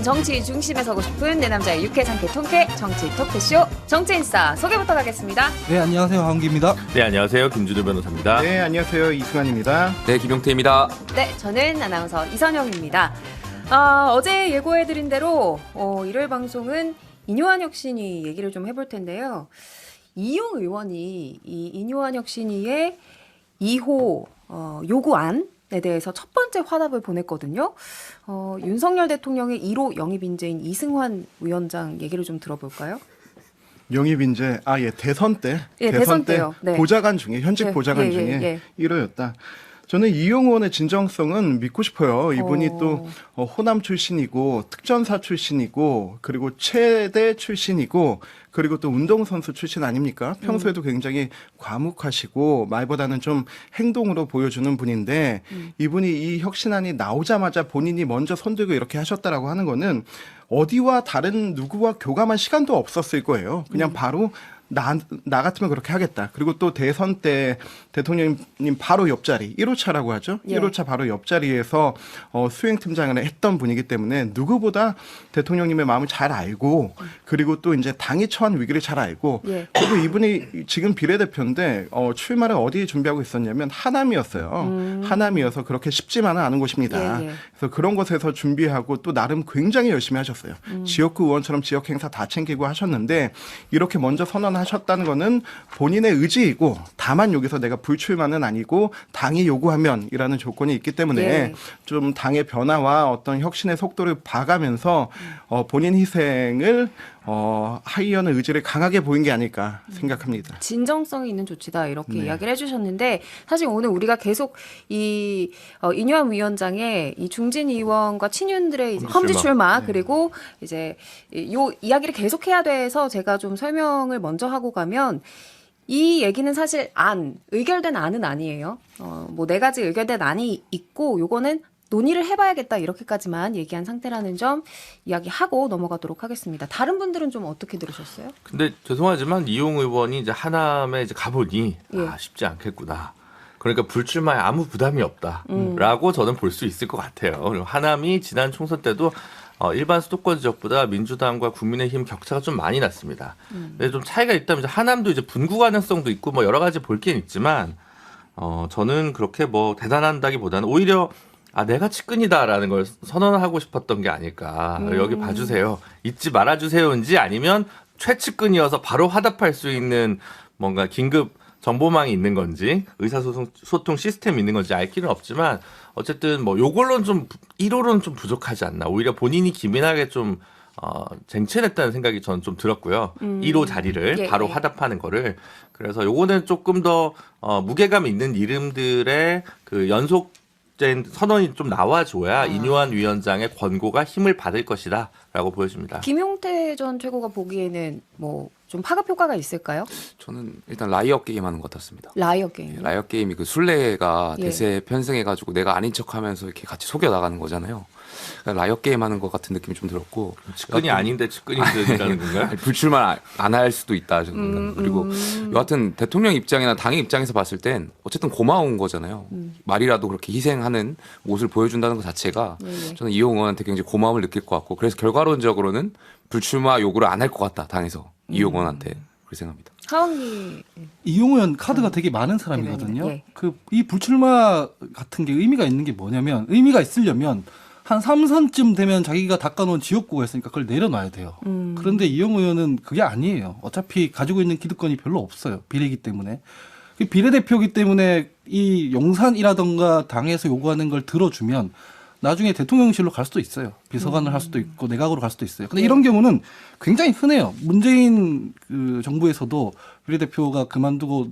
정치 중심에 서고 싶은 내 남자의 유쾌상쾌 통쾌 정치 토크쇼 정치인싸 소개부터 가겠습니다. 네, 안녕하세요. 황기입니다. 네, 안녕하세요. 김준우 변호사입니다. 네, 안녕하세요. 이승환입니다. 네, 김용태입니다. 네, 저는 아나운서 이선영입니다. 어제 예고해드린 대로 일요일 방송은 인요한 혁신위 얘기를 좀 해볼 텐데요. 이용 의원이 이 인요한 혁신위의 2호 요구안에 대해서 첫 번째 화답을 보냈거든요. 윤석열 대통령의 1호 영입 인재인 이승환 위원장 얘기를 좀 들어볼까요? 영입 인재, 대선 때, 예, 대선 때요. 네. 보좌관 중에, 현직 예, 보좌관 중에 1호였다. 저는 이용 의원의 진정성은 믿고 싶어요. 이분이 또 호남 출신이고 특전사 출신이고 그리고 체대 출신이고 그리고 또 운동선수 출신 아닙니까? 평소에도 굉장히 과묵하시고 말보다는 좀 행동으로 보여주는 분인데 이분이 이 혁신안이 나오자마자 본인이 먼저 손들고 이렇게 하셨다라고 하는 거는 어디와 다른 누구와 교감할 시간도 없었을 거예요. 그냥 바로 나 같으면 그렇게 하겠다. 그리고 또 대선 때 대통령님 바로 옆자리, 1호차라고 하죠. 예. 1호차 바로 옆자리에서 수행팀장을 했던 분이기 때문에 누구보다 대통령님의 마음을 잘 알고 그리고 또 이제 당이 처한 위기를 잘 알고 예. 그리고 이분이 지금 비례대표인데 출마를 어디에 준비하고 있었냐면 하남이었어요. 하남이어서 그렇게 쉽지만은 않은 곳입니다. 예, 예. 그래서 그런 곳에서 준비하고 또 나름 굉장히 열심히 하셨어요. 지역구 의원처럼 지역 행사 다 챙기고 하셨는데 이렇게 먼저 선언하셨다는 거는 본인의 의지이고 다만 여기서 내가 불출마는 아니고 당이 요구하면이라는 조건이 있기 때문에 예. 좀 당의 변화와 어떤 혁신의 속도를 봐가면서 본인 희생을 하이하는 의지를 강하게 보인 게 아닐까 생각합니다. 진정성이 있는 조치다 이렇게 네. 이야기를 해주셨는데 사실 오늘 우리가 계속 이 인요한 위원장의 이 중진 의원과 친윤들의 이제 험지 출마 그리고 이제 요 이야기를 계속해야 돼서 제가 좀 설명을 먼저 하고 가면 이 얘기는 사실 의결된 안은 아니에요. 뭐 네 가지 의결된 안이 있고 요거는 논의를 해봐야겠다 이렇게까지만 얘기한 상태라는 점 이야기하고 넘어가도록 하겠습니다. 다른 분들은 좀 어떻게 들으셨어요? 근데 죄송하지만 이용 의원이 이제 하남에 이제 가보니 예. 쉽지 않겠구나. 그러니까 불출마에 아무 부담이 없다라고 저는 볼 수 있을 것 같아요. 그리고 하남이 지난 총선 때도 일반 수도권 지역보다 민주당과 국민의힘 격차가 좀 많이 났습니다. 근데 좀 차이가 있다면 하남도 이제 분구 가능성도 있고 뭐 여러 가지 볼 게 있지만 저는 그렇게 뭐 대단한다기보다는 오히려 내가 측근이다라는 걸 선언하고 싶었던 게 아닐까. 여기 봐주세요. 잊지 말아주세요인지 아니면 최측근이어서 바로 화답할 수 있는 뭔가 긴급 정보망이 있는 건지 의사소통 시스템이 있는 건지 알 길은 없지만 어쨌든 뭐 요걸로는 좀 1호로는 좀 부족하지 않나. 오히려 본인이 기민하게 좀 쟁취했다는 생각이 저는 좀 들었고요. 1호 자리를 예, 바로 예. 화답하는 거를. 그래서 요거는 조금 더 무게감 있는 이름들의 그 연속된 선언이 좀 나와줘야 인요한 위원장의 권고가 힘을 받을 것이다라고 보여집니다. 김용태 전 최고가 보기에는 뭐 좀 파급 효과가 있을까요? 저는 일단 라이어 게임 하는 것 같았습니다. 라이어 게임. 라이어 게임이 그 술래가 예. 대세 편승해가지고 내가 아닌 척하면서 이렇게 같이 속여 나가는 거잖아요. 그러니까 라이어 게임 하는 것 같은 느낌이 좀 들었고. 측근이 아닌데 측근이라는 건가요? 불출마 안 할 수도 있다 저는. 그리고 여하튼 대통령 입장이나 당의 입장에서 봤을 땐 어쨌든 고마운 거잖아요. 말이라도 그렇게 희생하는 모습을 보여준다는 것 자체가 예. 저는 이용 의원한테 굉장히 고마움을 느낄 것 같고 그래서 결과론적으로는 불출마 요구를 안 할 것 같다 당에서 이용 의원한테 그렇게 생각합니다. 하원기 이용 의원 카드가 되게 많은 사람이거든요. 예. 이 불출마 같은 게 의미가 있는 게 뭐냐면 의미가 있으려면 한 3선쯤 되면 자기가 닦아놓은 지역구가 있으니까 그걸 내려놔야 돼요. 그런데 이용 의원은 그게 아니에요. 어차피 가지고 있는 기득권이 별로 없어요. 비례이기 때문에. 비례대표이기 때문에 이 용산이라던가 당에서 요구하는 걸 들어주면 나중에 대통령실로 갈 수도 있어요. 비서관을 할 수도 있고 내각으로 갈 수도 있어요. 근데 이런 경우는 굉장히 흔해요. 문재인 그 정부에서도 비례대표가 그만두고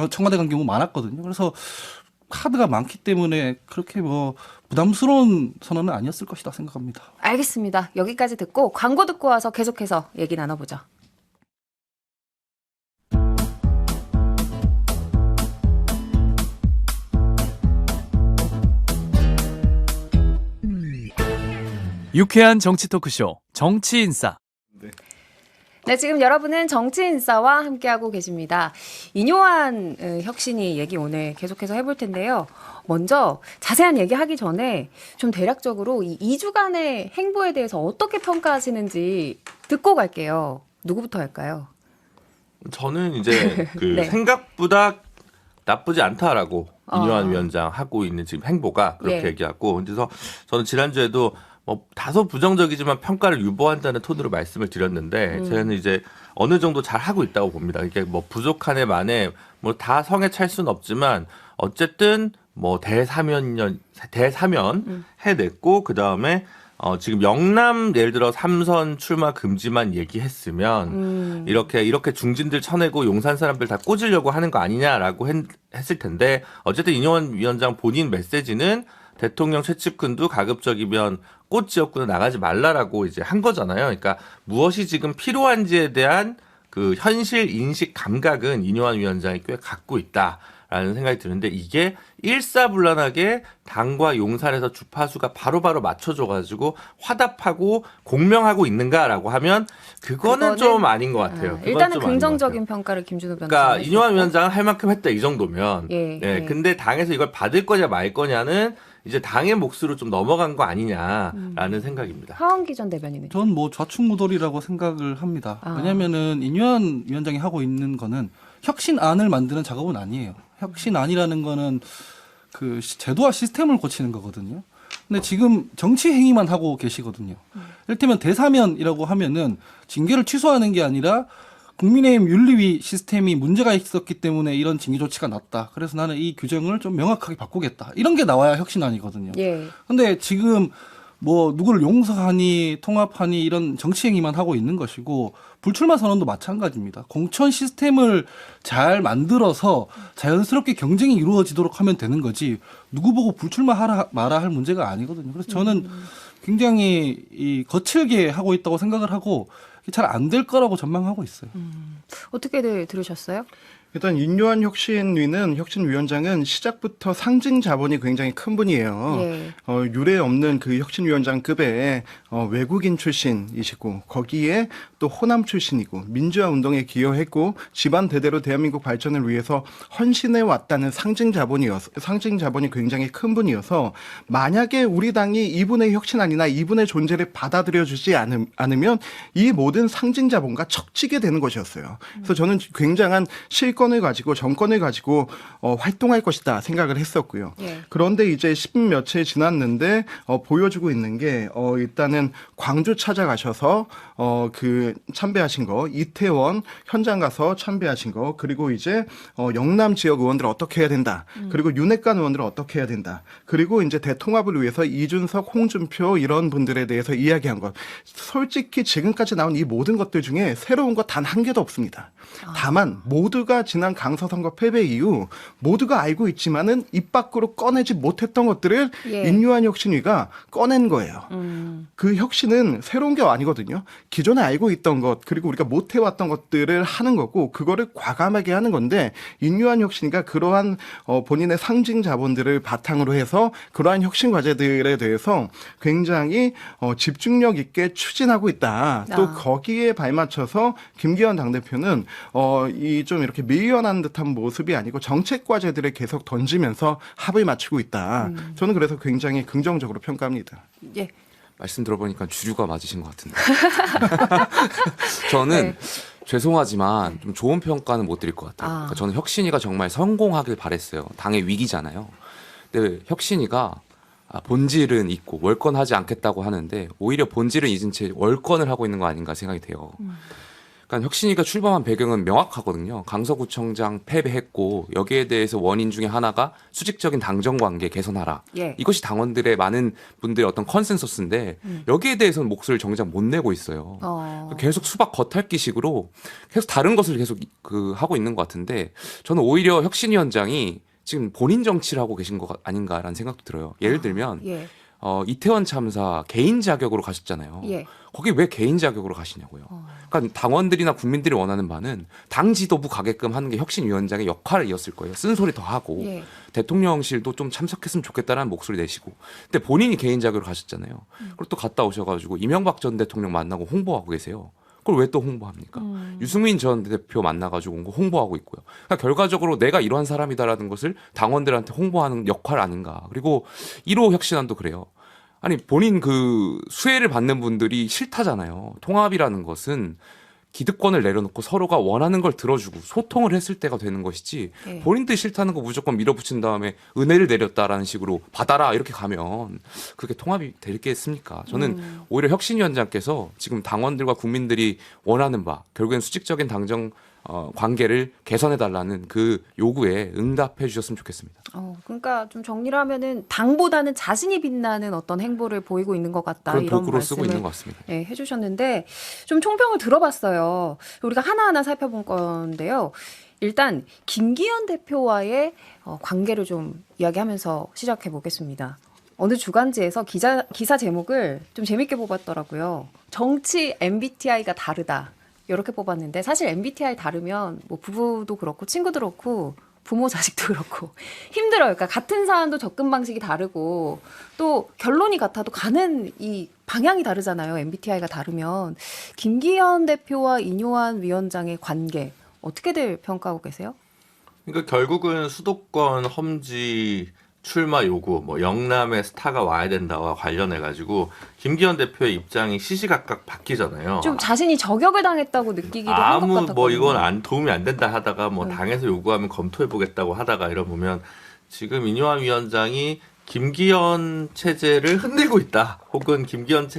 청와대 간 경우 많았거든요. 그래서 카드가 많기 때문에 그렇게 뭐 부담스러운 선언은 아니었을 것이다 생각합니다. 알겠습니다. 여기까지 듣고 광고 듣고 와서 계속해서 얘기 나눠보죠. 유쾌한 정치 토크쇼 정치인싸. 네, 지금 여러분은 정치인싸와 함께하고 계십니다. 이뇨한 혁신이 얘기 오늘 계속해서 해볼 텐데요. 먼저 자세한 얘기하기 전에 좀 대략적으로 이 2주간의 행보에 대해서 어떻게 평가하시는지 듣고 갈게요. 누구부터 할까요? 저는 이제 그 네. 생각보다 나쁘지 않다라고 이뇨한 아. 위원장 하고 있는 지금 행보가 그렇게 네. 얘기하고, 그래서 저는 지난주에도 뭐 다소 부정적이지만 평가를 유보한다는 톤으로 말씀을 드렸는데 저는 이제 어느 정도 잘 하고 있다고 봅니다. 이게 뭐 부족한에 만에 뭐 다 성에 찰 수는 없지만 어쨌든 뭐 대사면 해냈고, 그 다음에 지금 영남 예를 들어 3선 출마 금지만 얘기했으면 이렇게 중진들 쳐내고 용산 사람들 다 꽂으려고 하는 거 아니냐라고 했을 텐데, 어쨌든 이뇨한 위원장 본인 메시지는 대통령 최측근도 가급적이면 꽃 지역구는 나가지 말라라고 이제 한 거잖아요. 그러니까 무엇이 지금 필요한지에 대한 그 현실 인식 감각은 이뇨한 위원장이 꽤 갖고 있다라는 생각이 드는데, 이게 일사불란하게 당과 용산에서 주파수가 바로바로 맞춰줘가지고 화답하고 공명하고 있는가라고 하면 그거는 좀 아닌 것 같아요. 그건 일단은 좀 아닌 것 긍정적인 같아요. 평가를 김준호 변호사. 그러니까 이뇨한 위원장은 할 만큼 했다 이 정도면. 예. 근데 당에서 이걸 받을 거냐 말 거냐는 이제 당의 몫으로 좀 넘어간 거 아니냐라는 생각입니다. 하원기 전 대변인은. 전 뭐 좌충우돌이라고 생각을 합니다. 아. 왜냐하면은 이뇨한 위원장이 하고 있는 거는 혁신안을 만드는 작업은 아니에요. 혁신안이라는 거는 그 제도와 시스템을 고치는 거거든요. 근데 지금 정치 행위만 하고 계시거든요. 이를테면 대사면이라고 하면은 징계를 취소하는 게 아니라 국민의힘 윤리위 시스템이 문제가 있었기 때문에 이런 징계 조치가 났다. 그래서 나는 이 규정을 좀 명확하게 바꾸겠다. 이런 게 나와야 혁신안이거든요. 예. 근데 지금 뭐 누구를 용서하니 통합하니 이런 정치 행위만 하고 있는 것이고, 불출마 선언도 마찬가지입니다. 공천 시스템을 잘 만들어서 자연스럽게 경쟁이 이루어지도록 하면 되는 거지 누구 보고 불출마하라 마라 할 문제가 아니거든요. 그래서 저는 굉장히 이 거칠게 하고 있다고 생각을 하고 잘 안 될 거라고 전망하고 있어요. 어떻게들 들으셨어요? 일단 인요한 혁신위원장은 시작부터 상징 자본이 굉장히 큰 분이에요. 예. 유례 없는 그 혁신위원장급의 외국인 출신이시고, 거기에 또 호남 출신이고 민주화 운동에 기여했고 집안 대대로 대한민국 발전을 위해서 헌신해 왔다는 상징 자본이 굉장히 큰 분이어서, 만약에 우리 당이 이분의 혁신안이나 이분의 존재를 받아들여주지 않으면 이 모든 상징 자본과 척지게 되는 것이었어요. 그래서 저는 굉장한 실권을 가지고 정권을 가지고 활동할 것이다 생각을 했었고요. 예. 그런데 이제 10몇해 지났는데 보여주고 있는 게 일단은 광주 찾아가셔서 그 참배하신 거, 이태원 현장 가서 참배하신 거, 그리고 이제 영남 지역 의원들을 어떻게 해야 된다, 그리고 윤핵관 의원들을 어떻게 해야 된다, 그리고 이제 대통합을 위해서 이준석, 홍준표 이런 분들에 대해서 이야기한 것. 솔직히 지금까지 나온 이 모든 것들 중에 새로운 거 단 한 개도 없습니다. 다만 모두가 지난 강서선거 패배 이후 모두가 알고 있지만은 입 밖으로 꺼내지 못했던 것들을 예. 인요한 혁신위가 꺼낸 거예요. 그 혁신은 새로운 게 아니거든요. 기존에 알고 있던 것, 그리고 우리가 못 해왔던 것들을 하는 거고, 그거를 과감하게 하는 건데, 인요한 혁신위가 그러한 본인의 상징 자본들을 바탕으로 해서 그러한 혁신 과제들에 대해서 굉장히 집중력 있게 추진하고 있다. 또 거기에 발맞춰서 김기현 당대표는 이 좀 이렇게 밀려난 듯한 모습이 아니고 정책 과제들을 계속 던지면서 합을 맞추고 있다. 저는 그래서 굉장히 긍정적으로 평가합니다. 예. 말씀 들어보니까 주류가 맞으신 것 같은데. 저는 네. 죄송하지만 좀 좋은 평가는 못 드릴 것 같아요. 아. 그러니까 저는 혁신이가 정말 성공하길 바랬어요. 당의 위기잖아요. 근데 혁신이가 본질은 있고 월권하지 않겠다고 하는데 오히려 본질은 잊은 채 월권을 하고 있는 거 아닌가 생각이 돼요. 그러니까 혁신이가 출범한 배경은 명확하거든요. 강서구청장 패배했고 여기에 대해서 원인 중에 하나가 수직적인 당정 관계 개선하라. 예. 이것이 당원들의 많은 분들의 어떤 컨센서스인데 여기에 대해서는 목소리를 정작 못 내고 있어요. 계속 수박 겉핥기식으로 계속 다른 것을 계속 하고 있는 것 같은데, 저는 오히려 혁신위원장이 지금 본인 정치를 하고 계신 것 아닌가라는 생각도 들어요. 예를 들면 예. 이태원 참사 개인 자격으로 가셨잖아요. 예. 거기 왜 개인 자격으로 가시냐고요. 그러니까 당원들이나 국민들이 원하는 바는 당 지도부 가게끔 하는 게 혁신위원장의 역할이었을 거예요. 쓴소리 더 하고 예. 대통령실도 좀 참석했으면 좋겠다라는 목소리 내시고. 근데 본인이 개인 자격으로 가셨잖아요. 그리고 또 갔다 오셔가지고 이명박 전 대통령 만나고 홍보하고 계세요. 그걸 왜 또 홍보합니까? 유승민 전 대표 만나가지고 온 거 홍보하고 있고요. 그러니까 결과적으로 내가 이러한 사람이다라는 것을 당원들한테 홍보하는 역할 아닌가. 그리고 1호 혁신안도 그래요. 아니 본인 그 수혜를 받는 분들이 싫다잖아요. 통합이라는 것은 기득권을 내려놓고 서로가 원하는 걸 들어주고 소통을 했을 때가 되는 것이지 네. 본인들 싫다는 거 무조건 밀어붙인 다음에 은혜를 내렸다라는 식으로 받아라 이렇게 가면 그렇게 통합이 되겠습니까? 저는 오히려 혁신위원장께서 지금 당원들과 국민들이 원하는 바 결국엔 수직적인 당정 관계를 개선해달라는 그 요구에 응답해 주셨으면 좋겠습니다. 그러니까 좀 정리를 하면은 당보다는 자신이 빛나는 어떤 행보를 보이고 있는 것 같다. 그런 이런 도구로 말씀을 쓰고 있는 것 같습니다. 네, 해주셨는데 좀 총평을 들어봤어요. 우리가 하나하나 살펴본 건데요. 일단 김기현 대표와의 관계를 좀 이야기하면서 시작해 보겠습니다. 어느 주간지에서 기사 제목을 좀 재밌게 뽑았더라고요. 정치 MBTI가 다르다. 이렇게 뽑았는데 사실 MBTI 다르면 뭐 부부도 그렇고 친구도 그렇고 부모 자식도 그렇고 힘들어요. 그러니까 같은 사안도 접근 방식이 다르고 또 결론이 같아도 가는 이 방향이 다르잖아요. MBTI가 다르면 김기현 대표와 이뇨한 위원장의 관계 어떻게들 평가하고 계세요? 그러니까 결국은 수도권 험지 출마 요구, 뭐 영남의 스타가 와야 된다와 관련해 가지고 김기현 대표의 입장이 시시각각 바뀌잖아요. 좀 자신이 저격을 당했다고 느끼기도 한 것 같았거든요. 뭐 이건 도움이 안 된다 하다가 뭐 당에서 요구하면 검토해 보겠다고 하다가 이러면 지금 이뇨한 위원장이 김기현 체제를 흔들고 있다. 혹은 김기현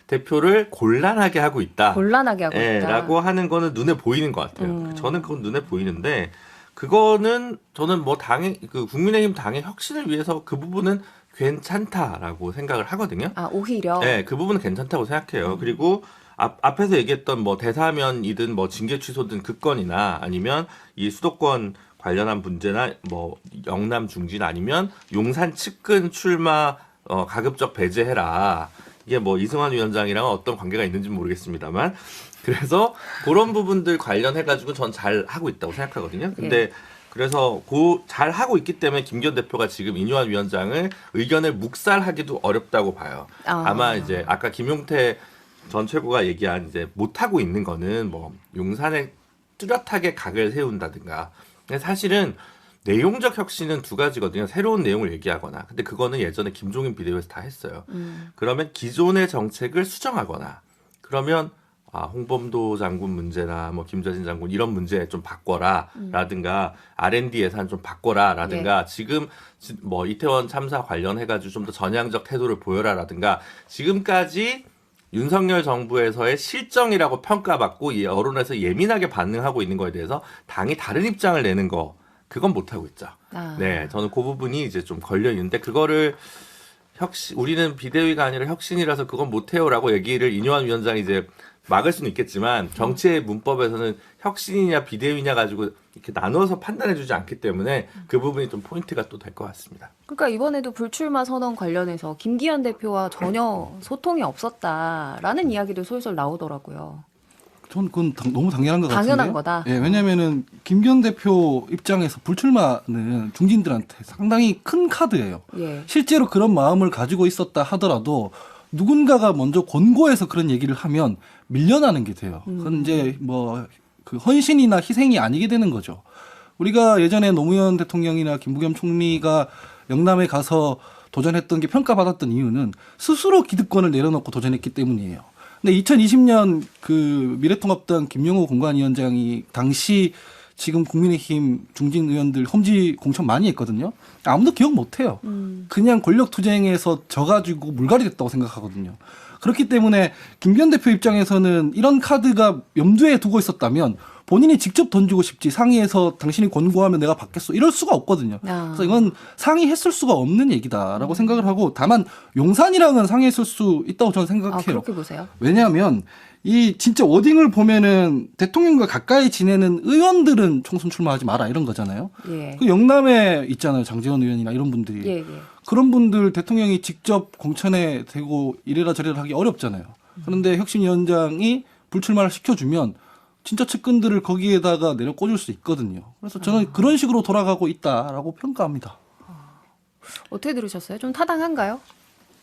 대표를 곤란하게 하고 있다. 곤란하게 하고 있다. 라고 하는 거는 눈에 보이는 것 같아요. 저는 그건 눈에 보이는데 그거는 저는 뭐 당의 그 국민의힘 당의 혁신을 위해서 그 부분은 괜찮다라고 생각을 하거든요. 아, 오히려. 네, 그 부분은 괜찮다고 생각해요. 그리고 앞에서 얘기했던 뭐 대사면이든 뭐 징계 취소든 그 건이나 아니면 이 수도권 관련한 문제나 뭐 영남 중진 아니면 용산 측근 출마 가급적 배제해라. 이게 뭐 이승환 위원장이랑 어떤 관계가 있는지 모르겠습니다만 그래서 그런 부분들 관련해가지고 전 잘 하고 있다고 생각하거든요. 근데 그래서 잘 하고 있기 때문에 김기현 대표가 지금 이뇨한 위원장을 의견을 묵살하기도 어렵다고 봐요. 아마 이제 아까 김용태 전 최고가 얘기한 이제 못 하고 있는 거는 뭐 용산에 뚜렷하게 각을 세운다든가. 근데 사실은 내용적 혁신은 두 가지거든요. 새로운 내용을 얘기하거나. 근데 그거는 예전에 김종인 비대위에서 다 했어요. 그러면 기존의 정책을 수정하거나. 그러면 홍범도 장군 문제나 뭐 김저진 장군 이런 문제 좀 바꿔라라든가 R&D 예산 좀 바꿔라라든가 지금 뭐 이태원 참사 관련해가지고 좀 더 전향적 태도를 보여라라든가 지금까지 윤석열 정부에서의 실정이라고 평가받고 이 언론에서 예민하게 반응하고 있는 거에 대해서 당이 다른 입장을 내는 거 그건 못 하고 있죠. 네, 저는 그 부분이 이제 좀 걸려 있는데 그거를 우리는 비대위가 아니라 혁신이라서 그건 못 해요라고 얘기를 이뇨한 위원장이 이제 막을 수는 있겠지만 정치의 문법에서는 혁신이냐 비대위냐 가지고 이렇게 나눠서 판단해주지 않기 때문에 그 부분이 좀 포인트가 또 될 것 같습니다. 그러니까 이번에도 불출마 선언 관련해서 김기현 대표와 전혀 소통이 없었다라는 이야기도 솔솔 나오더라고요. 전 그건 너무 당연한 것 같은데요. 당연한 거다. 예, 왜냐하면은 김기현 대표 입장에서 불출마는 중진들한테 상당히 큰 카드예요. 예. 실제로 그런 마음을 가지고 있었다 하더라도 누군가가 먼저 권고해서 그런 얘기를 하면 밀려나는 게 돼요. 그건 이제 뭐 그 헌신이나 희생이 아니게 되는 거죠. 우리가 예전에 노무현 대통령이나 김부겸 총리가 영남에 가서 도전했던 게 평가받았던 이유는 스스로 기득권을 내려놓고 도전했기 때문이에요. 근데 2020년 그 미래통합당 김용호 공관위원장이 당시 지금 국민의힘 중진 의원들 험지 공천 많이 했거든요. 아무도 기억 못 해요. 그냥 권력 투쟁에서 져가지고 물갈이 됐다고 생각하거든요. 그렇기 때문에 김기현 대표 입장에서는 이런 카드가 염두에 두고 있었다면 본인이 직접 던지고 싶지 상의해서 당신이 권고하면 내가 받겠어 이럴 수가 없거든요. 그래서 이건 상의했을 수가 없는 얘기다라고 생각을 하고 다만 용산이랑은 상의했을 수 있다고 저는 생각해요. 그렇게 보세요? 왜냐하면 이 진짜 워딩을 보면은 대통령과 가까이 지내는 의원들은 총선 출마하지 마라 이런 거잖아요. 예. 그 영남에 있잖아요. 장제원 의원이나 이런 분들이. 예. 그런 분들 대통령이 직접 공천에 대고 이래라 저래라 하기 어렵잖아요. 그런데 혁신위원장이 불출마를 시켜주면 진짜 측근들을 거기에다가 내려 꽂을 수 있거든요. 그래서 저는 그런 식으로 돌아가고 있다라고 평가합니다. 어떻게 들으셨어요? 좀 타당한가요?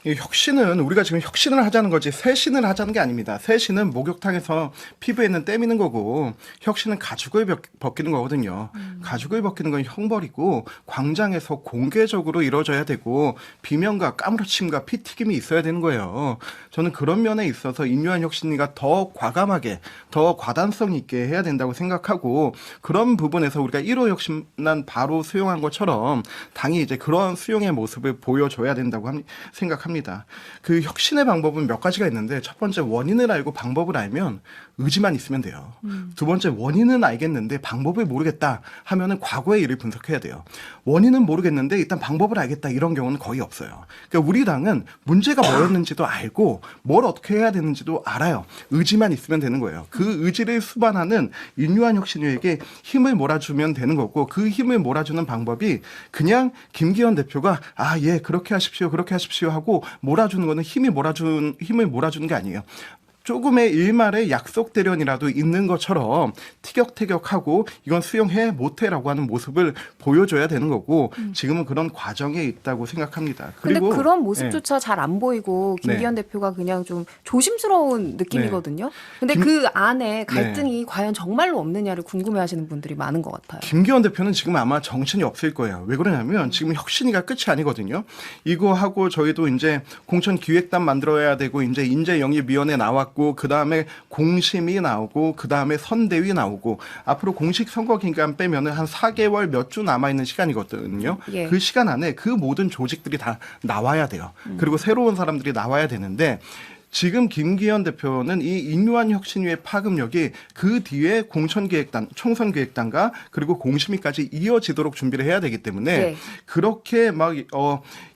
이 혁신은 우리가 지금 혁신을 하자는 거지 쇄신을 하자는 게 아닙니다. 쇄신은 목욕탕에서 피부에 있는 때 미는 거고 혁신은 가죽을 벗기는 거거든요. 가죽을 벗기는 건 형벌이고 광장에서 공개적으로 이루어져야 되고 비명과 까무러침과 피튀김이 있어야 되는 거예요. 저는 그런 면에 있어서 인류한 혁신이가 더 과감하게 더 과단성 있게 해야 된다고 생각하고 그런 부분에서 우리가 1호 혁신안 바로 수용한 것처럼 당이 이제 그런 수용의 모습을 보여줘야 된다고 생각합니다. 그 혁신의 방법은 몇 가지가 있는데 첫 번째 원인을 알고 방법을 알면 의지만 있으면 돼요. 두 번째 원인은 알겠는데 방법을 모르겠다 하면은 과거의 일을 분석해야 돼요. 원인은 모르겠는데 일단 방법을 알겠다 이런 경우는 거의 없어요. 그러니까 우리 당은 문제가 뭐였는지도 알고 뭘 어떻게 해야 되는지도 알아요. 의지만 있으면 되는 거예요. 그 의지를 수반하는 인류한 혁신위에게 힘을 몰아주면 되는 거고 그 힘을 몰아주는 방법이 그냥 김기현 대표가 예 그렇게 하십시오 하고 몰아주는 거는 힘을 몰아주는 게 아니에요. 조금의 일말의 약속 대련이라도 있는 것처럼 티격태격하고 이건 수용해 못해라고 하는 모습을 보여줘야 되는 거고 지금은 그런 과정에 있다고 생각합니다. 근데 그리고 그런 모습조차 잘 안 보이고 김기현 대표가 그냥 좀 조심스러운 느낌이거든요. 근데 그 안에 갈등이 과연 정말로 없느냐를 궁금해하시는 분들이 많은 것 같아요. 김기현 대표는 지금 아마 정신이 없을 거예요. 왜 그러냐면 지금 혁신이가 끝이 아니거든요. 이거 하고 저희도 이제 공천기획단 만들어야 되고 이제 인재영입위원회 나왔고 그 다음에 공심이 나오고 그 다음에 선대위 나오고 앞으로 공식 선거 기간 빼면은 한 4개월 몇 주 남아 있는 시간이거든요. 예. 그 시간 안에 그 모든 조직들이 다 나와야 돼요. 그리고 새로운 사람들이 나와야 되는데. 지금 김기현 대표는 이 인류한 혁신위의 파급력이 그 뒤에 공천기획단, 총선기획단과 그리고 공심위까지 이어지도록 준비를 해야 되기 때문에 네. 그렇게 막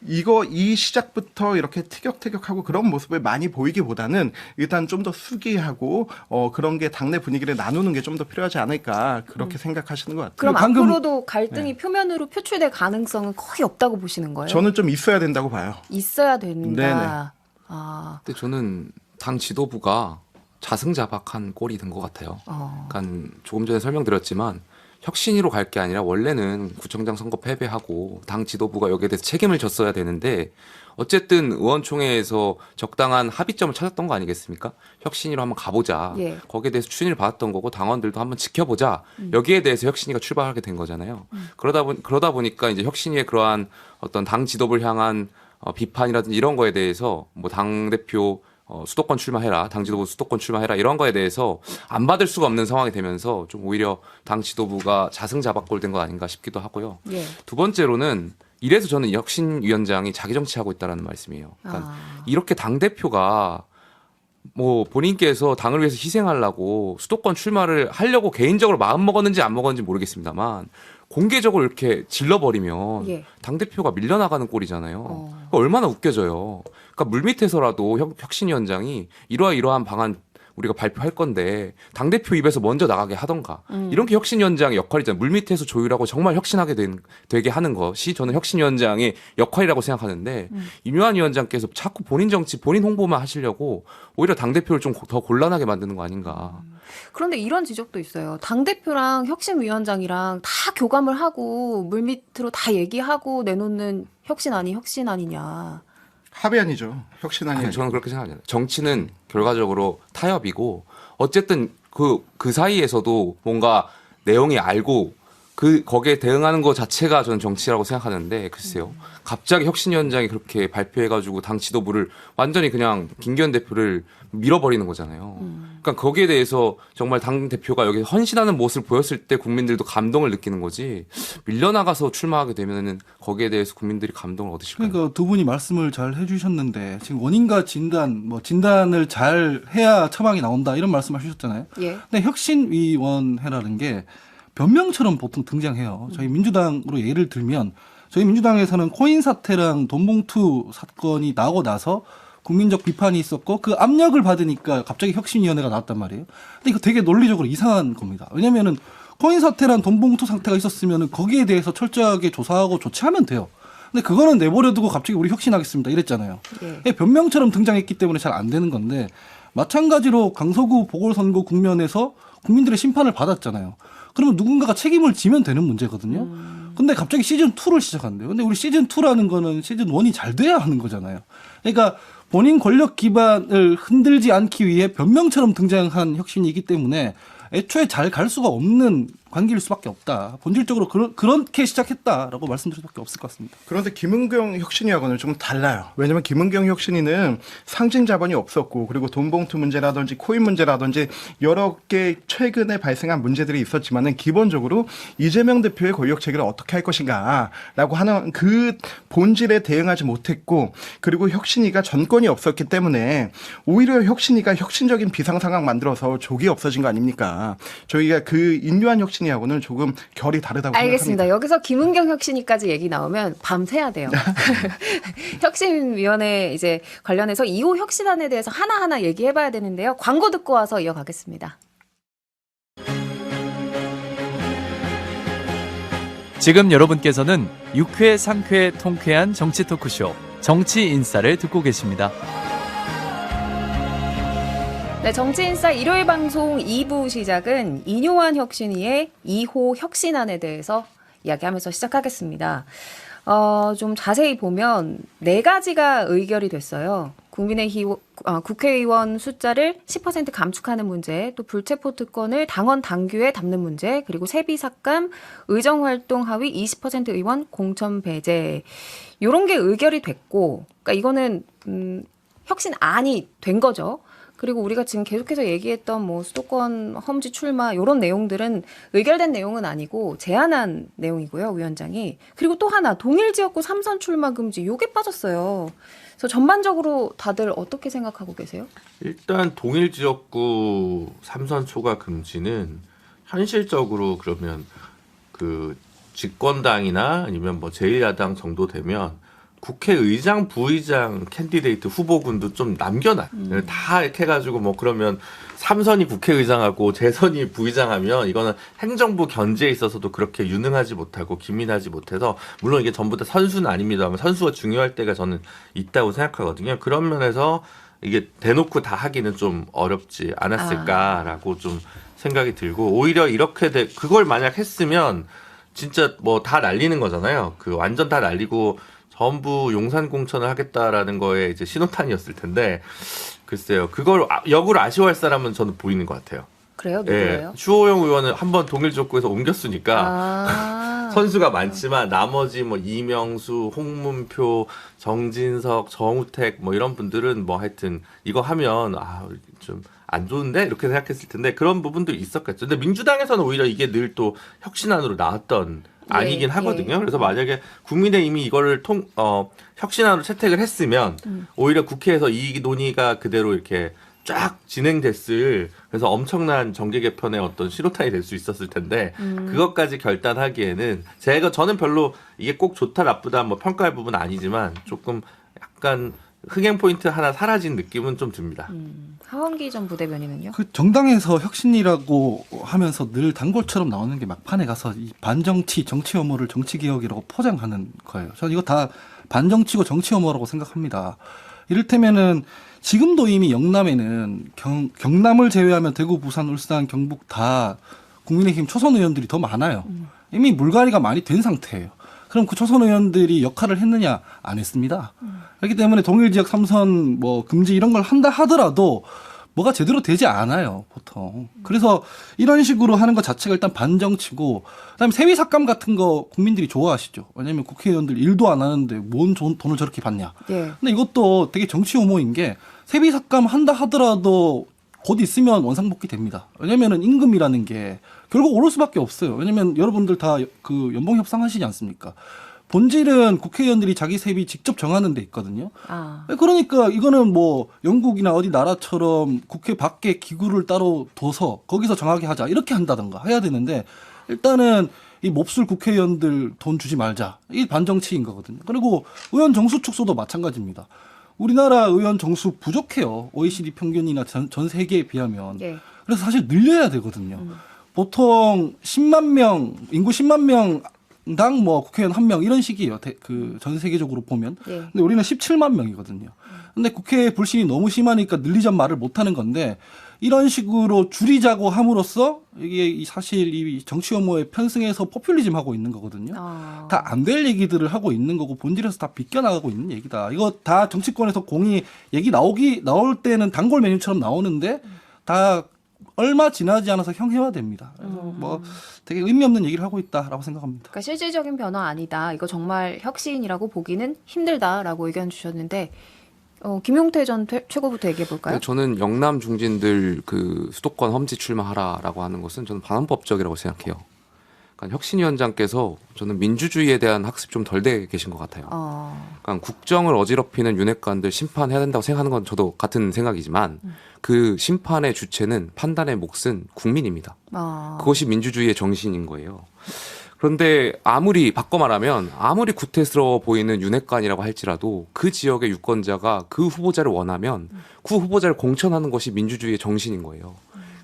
이 시작부터 이렇게 티격태격하고 그런 모습을 많이 보이기보다는 일단 좀 더 수기하고 그런 게 당내 분위기를 나누는 게 좀 더 필요하지 않을까 그렇게 생각하시는 것 같아요. 그럼 방금- 앞으로도 갈등이 표면으로 표출될 가능성은 거의 없다고 보시는 거예요? 저는 좀 있어야 된다고 봐요. 있어야 된다. 네네. 근데 저는 당 지도부가 자승자박한 꼴이 된 것 같아요. 그러니까 조금 전에 설명드렸지만 혁신위로 갈 게 아니라 원래는 구청장 선거 패배하고 당 지도부가 여기에 대해서 책임을 졌어야 되는데 어쨌든 의원총회에서 적당한 합의점을 찾았던 거 아니겠습니까? 혁신위로 한번 가보자. 예. 거기에 대해서 추진을 받았던 거고 당원들도 한번 지켜보자. 여기에 대해서 혁신위가 출발하게 된 거잖아요. 그러다 보니까 이제 혁신위의 그러한 어떤 당 지도부를 향한 비판이라든지 이런 거에 대해서 뭐 당대표 수도권 출마해라, 당 지도부 수도권 출마해라 이런 거에 대해서 안 받을 수가 없는 상황이 되면서 좀 오히려 당 지도부가 자승자박골된 거 아닌가 싶기도 하고요. 예. 두 번째로는 이래서 저는 혁신위원장이 자기 정치하고 있다라는 말씀이에요. 그러니까 이렇게 당 대표가 뭐 본인께서 당을 위해서 희생하려고 수도권 출마를 하려고 개인적으로 마음 먹었는지 안 먹었는지 모르겠습니다만 공개적으로 이렇게 질러버리면 예. 당대표가 밀려나가는 꼴이잖아요. 얼마나 웃겨져요. 그러니까 물밑에서라도 혁신위원장이 이러한 방안 우리가 발표할 건데 당대표 입에서 먼저 나가게 하던가 이런 게 혁신위원장의 역할이잖아요. 물밑에서 조율하고 정말 혁신하게 되게 하는 것이 저는 혁신위원장의 역할이라고 생각하는데 임요한 위원장께서 자꾸 본인 정치, 본인 홍보만 하시려고 오히려 당대표를 좀 더 곤란하게 만드는 거 아닌가. 그런데 이런 지적도 있어요. 당대표랑 혁신위원장이랑 다 교감을 하고 물밑으로 다 얘기하고 내놓는 혁신안이냐. 합의안이죠. 혁신안이. 아니, 저는 그렇게 생각합니다. 정치는 결과적으로 타협이고 어쨌든 그 사이에서도 뭔가 내용이 알고 거기에 대응하는 것 자체가 저는 정치라고 생각하는데 글쎄요. 갑자기 혁신위원장이 그렇게 발표해가지고 당 지도부를 완전히 그냥 김기현 대표를 밀어버리는 거잖아요. 그러니까 거기에 대해서 정말 당 대표가 여기 헌신하는 모습을 보였을 때 국민들도 감동을 느끼는 거지 밀려나가서 출마하게 되면은 거기에 대해서 국민들이 감동을 얻으실까요? 그러니까 두 분이 말씀을 잘 해주셨는데 지금 원인과 진단을 잘 해야 처방이 나온다 이런 말씀하셨잖아요. 예. 근데 혁신위원회라는 게 변명처럼 보통 등장해요. 저희 민주당으로 예를 들면 저희 민주당에서는 코인 사태랑 돈봉투 사건이 나고 나서 국민적 비판이 있었고 그 압력을 받으니까 갑자기 혁신위원회가 나왔단 말이에요. 근데 이거 되게 논리적으로 이상한 겁니다. 왜냐면은 코인 사태랑 돈봉투 사태가 있었으면 거기에 대해서 철저하게 조사하고 조치하면 돼요. 근데 그거는 내버려두고 갑자기 우리 혁신하겠습니다 이랬잖아요. 예. 변명처럼 등장했기 때문에 잘 안 되는 건데 마찬가지로 강서구 보궐선거 국면에서 국민들의 심판을 받았잖아요. 그러면 누군가가 책임을 지면 되는 문제거든요. 근데 갑자기 시즌 2를 시작한대요. 근데 우리 시즌 2라는 거는 시즌 1이 잘 돼야 하는 거잖아요. 그러니까 본인 권력 기반을 흔들지 않기 위해 변명처럼 등장한 혁신이기 때문에 애초에 잘 갈 수가 없는 관계일 수밖에 없다. 본질적으로 그렇게 시작했다라고 말씀드릴 수밖에 없을 것 같습니다. 그런데 김은경 혁신위하고는 좀 달라요. 왜냐하면 김은경 혁신위는 상징 자본이 없었고 그리고 돈봉투 문제라든지 코인 문제라든지 여러 개 최근에 발생한 문제들이 있었지만은 기본적으로 이재명 대표의 권력 체계를 어떻게 할 것인가라고 하는 그 본질에 대응하지 못했고 그리고 혁신위가 전권이 없었기 때문에 오히려 혁신위가 혁신적인 비상 상황 만들어서 족이 없어진 거 아닙니까? 저희가 그 인류한 혁신위하고는 조금 결이 다르다고 알겠습니다. 생각합니다. 여기서 김은경 혁신위까지 얘기 나오면 밤새야 돼요. 혁신위원회 이제 관련해서 2호 혁신안에 대해서 하나하나 얘기해봐야 되는데요. 광고 듣고 와서 이어가겠습니다. 지금 여러분께서는 6회, 상쾌, 통쾌한 정치 토크쇼 정치인싸를 듣고 계십니다. 네, 정치인싸 일요일 방송 2부 시작은 이뇨한 혁신위의 2호 혁신안에 대해서 이야기하면서 시작하겠습니다. 좀 자세히 보면 4가지가 의결이 됐어요. 국회의원 숫자를 10% 감축하는 문제, 또 불체포 특권을 당원 당규에 담는 문제, 그리고 세비 삭감, 의정활동 하위 20% 의원 공천 배제 이런 게 의결이 됐고, 그러니까 이거는 혁신안이 된 거죠. 그리고 우리가 지금 계속해서 얘기했던 뭐 수도권 험지 출마 이런 내용들은 의결된 내용은 아니고 제안한 내용이고요, 위원장이. 그리고 또 하나 동일 지역구 3선 출마 금지 요게 빠졌어요. 그래서 전반적으로 다들 어떻게 생각하고 계세요? 일단 동일 지역구 3선 초과 금지는 현실적으로 그러면 그 집권당이나 아니면 뭐 제1야당 정도 되면 국회의장, 부의장 캔디데이트 후보군도 좀 남겨놔. 다 이렇게 해가지고 뭐 그러면 3선이 국회의장하고 재선이 부의장하면 이거는 행정부 견제에 있어서도 그렇게 유능하지 못하고 기민하지 못해서 물론 이게 전부 다 선수는 아닙니다만 선수가 중요할 때가 저는 있다고 생각하거든요. 그런 면에서 이게 대놓고 다 하기는 좀 어렵지 않았을까라고 좀 생각이 들고 오히려 이렇게 그걸 만약 했으면 진짜 뭐 다 날리는 거잖아요. 그 완전 다 날리고 전부 용산 공천을 하겠다라는 거에 이제 신호탄이었을 텐데 글쎄요. 그걸 역으로 아쉬워할 사람은 저는 보이는 것 같아요. 그래요? 누구예요? 추호영 의원은 한번 동일 지역구에서 옮겼으니까 선수가 많지만 나머지 뭐 이명수, 홍문표, 정진석, 정우택 뭐 이런 분들은 뭐 하여튼 이거 하면 좀 안 좋은데 이렇게 생각했을 텐데 그런 부분도 있었겠죠. 근데 민주당에서는 오히려 이게 늘 또 혁신안으로 나왔던 아니긴 하거든요. 그래서 만약에 국민의힘이 이거를 혁신안으로 채택을 했으면 오히려 국회에서 이 논의가 그대로 이렇게 쫙 진행됐을 그래서 엄청난 정계 개편의 어떤 신호탄이 될 수 있었을 텐데 그것까지 결단하기에는 저는 별로 이게 꼭 좋다 나쁘다 뭐 평가할 부분은 아니지만 조금 약간 흥행 포인트 하나 사라진 느낌은 좀 듭니다. 하원기 전 부대변인은요? 그 정당에서 혁신이라고 하면서 늘 단골처럼 나오는 게 막판에 가서 이 반정치, 정치 혐오를 정치 개혁이라고 포장하는 거예요. 저는 이거 다 반정치고 정치 혐오라고 생각합니다. 이를테면은 지금도 이미 영남에는 경남을 제외하면 대구, 부산, 울산, 경북 다 국민의힘 초선 의원들이 더 많아요. 이미 물갈이가 많이 된 상태예요. 그럼 그 초선 의원들이 역할을 했느냐? 안 했습니다. 그렇기 때문에 동일 지역 3선 뭐 금지 이런 걸 한다 하더라도 뭐가 제대로 되지 않아요, 보통. 그래서 이런 식으로 하는 것 자체가 일단 반정치고 그다음에 세비 삭감 같은 거 국민들이 좋아하시죠. 왜냐하면 국회의원들 일도 안 하는데 뭔 돈을 저렇게 받냐. 예. 근데 이것도 되게 정치 혐오인 게 세비 삭감 한다 하더라도 곧 있으면 원상복귀 됩니다. 왜냐면은 임금이라는 게 결국 오를 수밖에 없어요. 왜냐면 여러분들 다 그 연봉 협상하시지 않습니까? 본질은 국회의원들이 자기 세비 직접 정하는 데 있거든요. 그러니까 이거는 뭐 영국이나 어디 나라처럼 국회 밖에 기구를 따로 둬서 거기서 정하게 하자 이렇게 한다던가 해야 되는데 일단은 이 몹쓸 국회의원들 돈 주지 말자. 이게 반정치인 거거든요. 그리고 의원 정수 축소도 마찬가지입니다. 우리나라 의원 정수 부족해요. OECD 평균이나 전 세계에 비하면. 예. 그래서 사실 늘려야 되거든요. 보통 10만 명, 인구 10만 명당 뭐 국회의원 1명 이런 식이에요. 그 전 세계적으로 보면. 예. 근데 우리는 17만 명이거든요. 근데 국회 불신이 너무 심하니까 늘리자 말을 못 하는 건데 이런 식으로 줄이자고 함으로써 이게 사실 이 정치 혐오에 편승해서 포퓰리즘 하고 있는 거거든요. 다 안 될 얘기들을 하고 있는 거고 본질에서 다 비껴나가고 있는 얘기다. 이거 다 정치권에서 공이 얘기 나올 때는 단골 메뉴처럼 나오는데 다 얼마 지나지 않아서 형해화됩니다. 그래서 뭐 되게 의미 없는 얘기를 하고 있다라고 생각합니다. 그러니까 실질적인 변화 아니다. 이거 정말 혁신이라고 보기는 힘들다라고 의견 주셨는데 김용태 전 최고부터 얘기해 볼까요? 저는 영남 중진들 그 수도권 험지 출마하라라고 하는 것은 저는 반헌법적이라고 생각해요. 그러니까 혁신위원장께서 저는 민주주의에 대한 학습 좀 덜 돼 계신 것 같아요. 그러니까 국정을 어지럽히는 윤핵관들 심판해야 된다고 생각하는 건 저도 같은 생각이지만 그 심판의 주체는 판단의 몫은 국민입니다. 그것이 민주주의의 정신인 거예요. 그런데 아무리 바꿔 말하면 아무리 구태스러워 보이는 윤핵관이라고 할지라도 그 지역의 유권자가 그 후보자를 원하면 그 후보자를 공천하는 것이 민주주의의 정신인 거예요.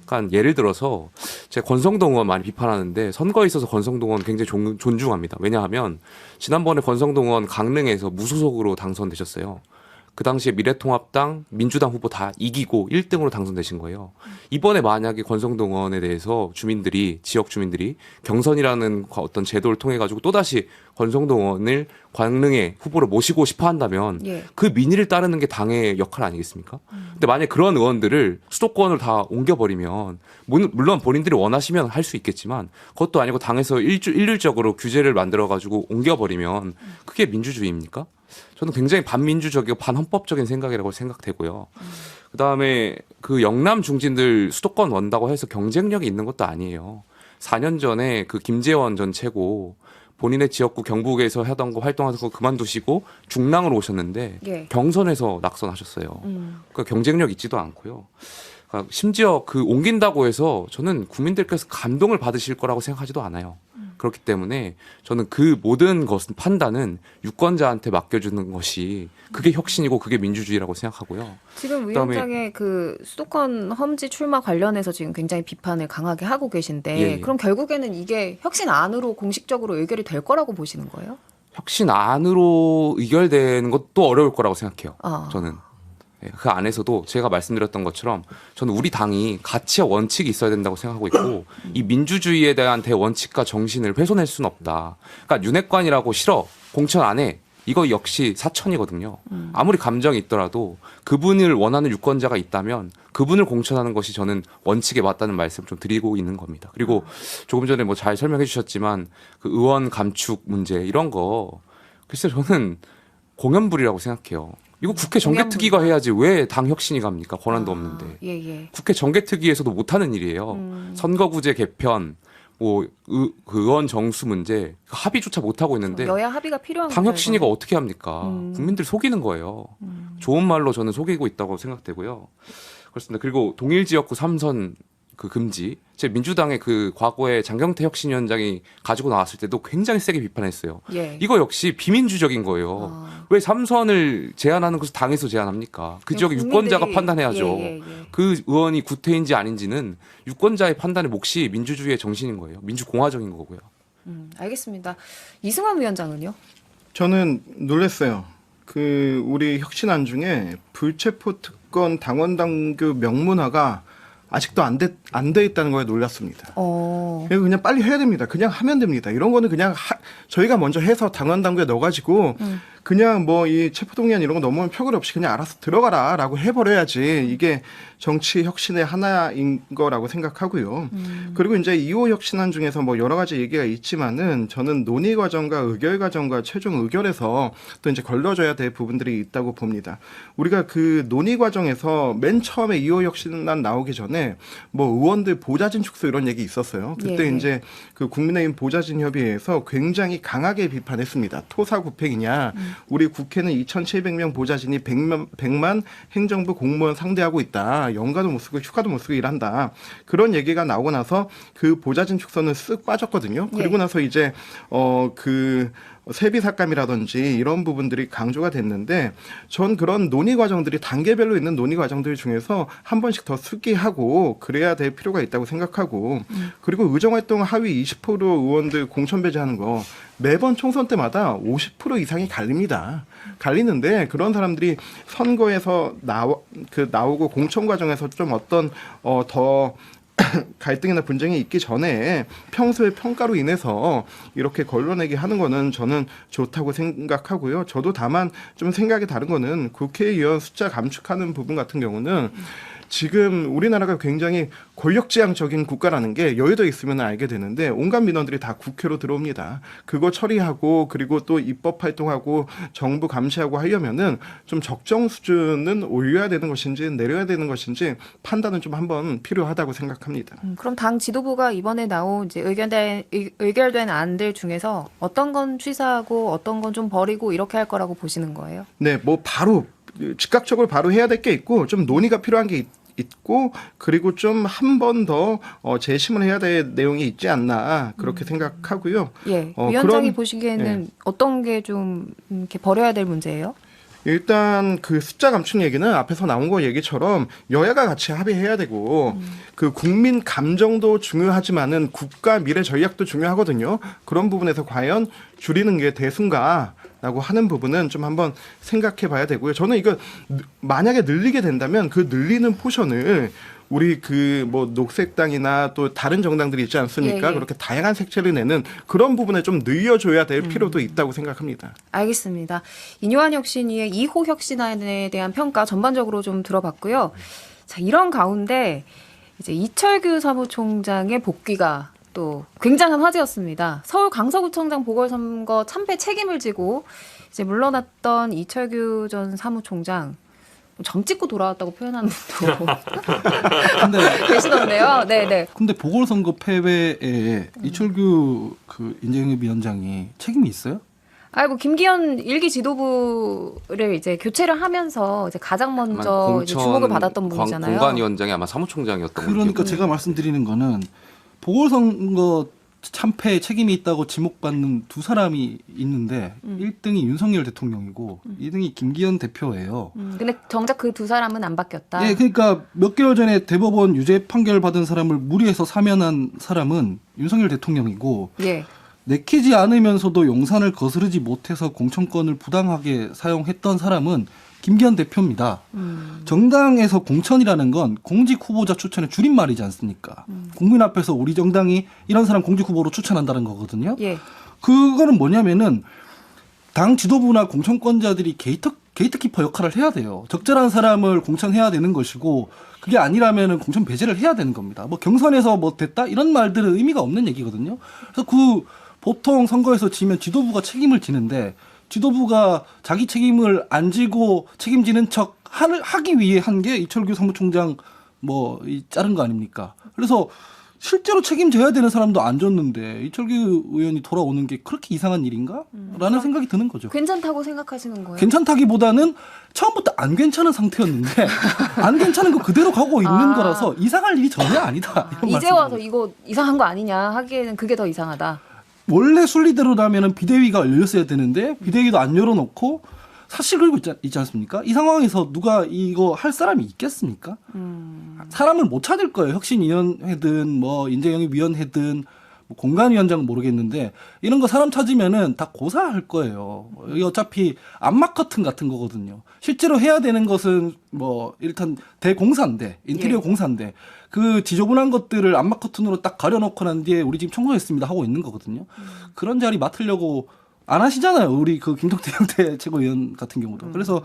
그러니까 예를 들어서 제가 권성동 의원 많이 비판하는데 선거에 있어서 권성동 의원 굉장히 존중합니다. 왜냐하면 지난번에 권성동 의원 강릉에서 무소속으로 당선되셨어요. 그 당시에 미래통합당, 민주당 후보 다 이기고 1등으로 당선되신 거예요. 이번에 만약에 권성동 의원에 대해서 지역 주민들이 경선이라는 어떤 제도를 통해 가지고 또다시 권성동 의원을 광릉의 후보로 모시고 싶어 한다면 그 민의를 따르는 게 당의 역할 아니겠습니까? 근데 만약 그런 의원들을 수도권을 다 옮겨버리면 물론 본인들이 원하시면 할 수 있겠지만 그것도 아니고 당에서 일률적으로 규제를 만들어 가지고 옮겨버리면 그게 민주주의입니까? 저는 굉장히 반민주적이고 반헌법적인 생각이라고 생각되고요. 그다음에 그 영남 중진들 수도권 원다고 해서 경쟁력이 있는 것도 아니에요. 4년 전에 그 김재원 전 최고 본인의 지역구 경북에서 하던 거 활동하던 거 그만두시고 중랑으로 오셨는데 경선에서 낙선하셨어요. 그러니까 경쟁력 있지도 않고요. 그러니까 심지어 그 옮긴다고 해서 저는 국민들께서 감동을 받으실 거라고 생각하지도 않아요. 그렇기 때문에 저는 그 모든 것은 판단은 유권자한테 맡겨주는 것이 그게 혁신이고 그게 민주주의라고 생각하고요. 지금 위원장의 그 수도권 험지 출마 관련해서 지금 굉장히 비판을 강하게 하고 계신데 그럼 결국에는 이게 혁신 안으로 공식적으로 의결이 될 거라고 보시는 거예요? 혁신 안으로 의결되는 것도 어려울 거라고 생각해요. 저는. 그 안에서도 제가 말씀드렸던 것처럼 저는 우리 당이 가치와 원칙이 있어야 된다고 생각하고 있고 이 민주주의에 대한 대원칙과 정신을 훼손할 수는 없다. 그러니까 윤핵관이라고 싫어. 공천 안 해. 이거 역시 사천이거든요. 아무리 감정이 있더라도 그분을 원하는 유권자가 있다면 그분을 공천하는 것이 저는 원칙에 맞다는 말씀 좀 드리고 있는 겁니다. 그리고 조금 전에 뭐 잘 설명해 주셨지만 그 의원 감축 문제 이런 거 글쎄 저는 공연불이라고 생각해요. 이거 국회 정개특위가 해야지 왜 당 혁신이 갑니까? 권한도 없는데. 국회 정개특위에서도 못하는 일이에요. 선거구제 개편, 뭐 의원 정수 문제 합의조차 못하고 있는데 여야 합의가 필요한 당 혁신이가 어떻게 합니까? 국민들 속이는 거예요. 좋은 말로 저는 속이고 있다고 생각되고요. 그렇습니다. 그리고 동일 지역구 3선 그 금지. 제 민주당의 그 과거에 장경태 혁신위원장이 가지고 나왔을 때도 굉장히 세게 비판했어요. 이거 역시 비민주적인 거예요. 왜 3선을 제안하는 것을 당에서 제안합니까? 그 지역의 유권자가 판단해야죠. 그 의원이 구태인지 아닌지는 유권자의 판단의 몫이 민주주의의 정신인 거예요. 민주공화적인 거고요. 알겠습니다. 이승환 위원장은요? 저는 놀랐어요. 그 우리 혁신안 중에 불체포 특권 당원 당규 명문화가 아직도 안 돼 있다는 거에 놀랐습니다. 그냥 빨리 해야 됩니다. 그냥 하면 됩니다. 이런 거는 그냥 저희가 먼저 해서 당원 당규에 넣어가지고 그냥 뭐 이 체포동의안 이런 거 넘으면 표결 없이 그냥 알아서 들어가라라고 해버려야지 이게 정치 혁신의 하나인 거라고 생각하고요. 그리고 이제 2호 혁신안 중에서 뭐 여러 가지 얘기가 있지만은 저는 논의 과정과 의결 과정과 최종 의결에서 또 이제 걸러져야 될 부분들이 있다고 봅니다. 우리가 그 논의 과정에서 맨 처음에 2호 혁신안 나오기 전에 뭐 의원들 보좌진 축소 이런 얘기 있었어요. 그때 이제 그 국민의힘 보좌진 협의회에서 굉장히 강하게 비판했습니다. 토사구팽이냐. 우리 국회는 2,700명 보좌진이 100만 행정부 공무원 상대하고 있다. 연가도 못 쓰고 휴가도 못 쓰고 일한다. 그런 얘기가 나오고 나서 그 보좌진 축소는 쓱 빠졌거든요. 그리고 나서 이제 세비 삭감이라든지 이런 부분들이 강조가 됐는데 전 그런 논의 과정들이 단계별로 있는 논의 과정들 중에서 한 번씩 더 숙기하고 그래야 될 필요가 있다고 생각하고 그리고 의정활동 하위 20% 의원들 공천 배제하는 거 매번 총선 때마다 50% 이상이 갈립니다. 갈리는데 그런 사람들이 선거에서 나오고 공천 과정에서 좀 어떤 더 갈등이나 분쟁이 있기 전에 평소의 평가로 인해서 이렇게 걸러내기 하는 거는 저는 좋다고 생각하고요. 저도 다만 좀 생각이 다른 거는 국회의원 숫자 감축하는 부분 같은 경우는 지금 우리나라가 굉장히 권력지향적인 국가라는 게 여의도에 있으면 알게 되는데 온갖 민원들이 다 국회로 들어옵니다. 그거 처리하고 그리고 또 입법 활동하고 정부 감시하고 하려면은 좀 적정 수준은 올려야 되는 것인지 내려야 되는 것인지 판단은 좀 한번 필요하다고 생각합니다. 그럼 당 지도부가 이번에 나온 이제 의결된 안들 중에서 어떤 건 취사하고 어떤 건 좀 버리고 이렇게 할 거라고 보시는 거예요? 네, 뭐 바로 즉각적으로 바로 해야 될 게 있고 좀 논의가 필요한 게 있고 그리고 좀 한 번 더 재심을 해야 될 내용이 있지 않나 그렇게 생각하고요. 예, 위원장이 그런, 보시기에는 예. 어떤 게 좀 이렇게 버려야 될 문제예요? 일단 그 숫자 감축 얘기는 앞에서 나온 거 얘기처럼 여야가 같이 합의해야 되고 그 국민 감정도 중요하지만은 국가 미래 전략도 중요하거든요. 그런 부분에서 과연 줄이는 게 대수인가라고 하는 부분은 좀 한번 생각해 봐야 되고요. 저는 이거 만약에 늘리게 된다면 그 늘리는 포션을 우리 그 뭐 녹색당이나 또 다른 정당들이 있지 않습니까? 예, 예. 그렇게 다양한 색채를 내는 그런 부분에 좀 늘려줘야 될 필요도 있다고 생각합니다. 알겠습니다. 인요한 혁신위의 2호 혁신안에 대한 평가 전반적으로 좀 들어봤고요. 자, 이런 가운데 이제 이철규 사무총장의 복귀가 또 굉장한 화제였습니다. 서울 강서구청장 보궐선거 참패 책임을 지고 이제 물러났던 이철규 전 사무총장 정 찍고 돌아왔다고 표현하는 분도 근데 계시던데요. 네네. 근데 보궐선거 패배에 이철규 그 인재영입 위원장이 책임이 있어요? 아이고 김기현 일기 지도부를 이제 교체를 하면서 이제 가장 먼저 이제 주목을 받았던 분이잖아요. 공관위원장이 아마 사무총장이었던 걸로 그러니까 기억해요. 제가 말씀드리는 거는 보궐선거 참패에 책임이 있다고 지목받는 두 사람이 있는데 1등이 윤석열 대통령이고 2등이 김기현 대표예요. 근데 정작 그 두 사람은 안 바뀌었다. 예, 그러니까 몇 개월 전에 대법원 유죄 판결 받은 사람을 무리해서 사면한 사람은 윤석열 대통령이고 예. 내키지 않으면서도 용산을 거스르지 못해서 공천권을 부당하게 사용했던 사람은 김기현 대표입니다. 정당에서 공천이라는 건 공직 후보자 추천의 줄임말이지 않습니까? 국민 앞에서 우리 정당이 이런 사람 공직 후보로 추천한다는 거거든요. 예. 그거는 뭐냐면은 당 지도부나 공천권자들이 게이트키퍼 역할을 해야 돼요. 적절한 사람을 공천해야 되는 것이고 그게 아니라면은 공천 배제를 해야 되는 겁니다. 뭐 경선에서 뭐 됐다 이런 말들은 의미가 없는 얘기거든요. 그래서 그 보통 선거에서 지면 지도부가 책임을 지는데 지도부가 자기 책임을 안 지고 책임지는 척 하기 위해 한 게 이철규 사무총장 자른 거 아닙니까? 그래서 실제로 책임져야 되는 사람도 안 줬는데 이철규 의원이 돌아오는 게 그렇게 이상한 일인가? 라는 생각이 드는 거죠. 괜찮다고 생각하시는 거예요? 괜찮다기보다는 처음부터 안 괜찮은 상태였는데 안 괜찮은 거 그대로 가고 있는 거라서 이상할 일이 전혀 아니다. 이런 이제 말씀드립니다. 와서 이거 이상한 거 아니냐 하기에는 그게 더 이상하다. 원래 순리대로라면 비대위가 열렸어야 되는데 비대위도 안 열어놓고 사실 그리고 있지 않습니까? 이 상황에서 누가 이거 할 사람이 있겠습니까? 사람을 못 찾을 거예요. 혁신위원회든 뭐 인재영입위원회든 뭐 공관위원장은 모르겠는데 이런 거 사람 찾으면은 다 고사할 거예요. 이게 어차피 암막 커튼 같은 거거든요. 실제로 해야 되는 것은 뭐 일단 대공사인데 인테리어 공사인데 그 지저분한 것들을 암막 커튼으로 딱 가려놓고 난 뒤에 우리 지금 청소했습니다 하고 있는 거거든요. 그런 자리 맡으려고 안 하시잖아요. 우리 그 김덕태 형태 최고위원 같은 경우도. 그래서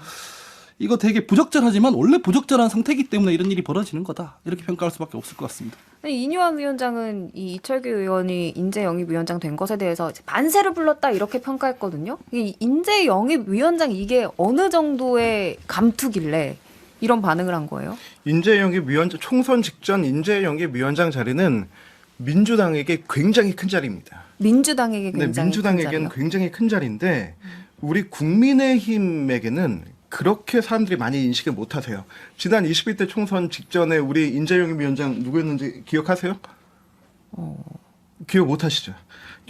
이거 되게 부적절하지만 원래 부적절한 상태이기 때문에 이런 일이 벌어지는 거다. 이렇게 평가할 수밖에 없을 것 같습니다. 이뉴한 위원장은 이 이철규 의원이 인재영입위원장 된 것에 대해서 이제 만세를 불렀다 이렇게 평가했거든요. 이 인재영입위원장 이게 어느 정도의 감투길래 이런 반응을 한 거예요? 인재영입위원장 총선 직전 인재영입위원장 자리는 민주당에게 굉장히 큰 자리입니다. 민주당에게 굉장히 큰 민주당에게는 자리요? 굉장히 큰 자리인데 우리 국민의힘에게는 그렇게 사람들이 많이 인식을 못하세요. 지난 21대 총선 직전에 우리 인재영입 위원장 누구였는지 기억하세요? 기억 못 하시죠?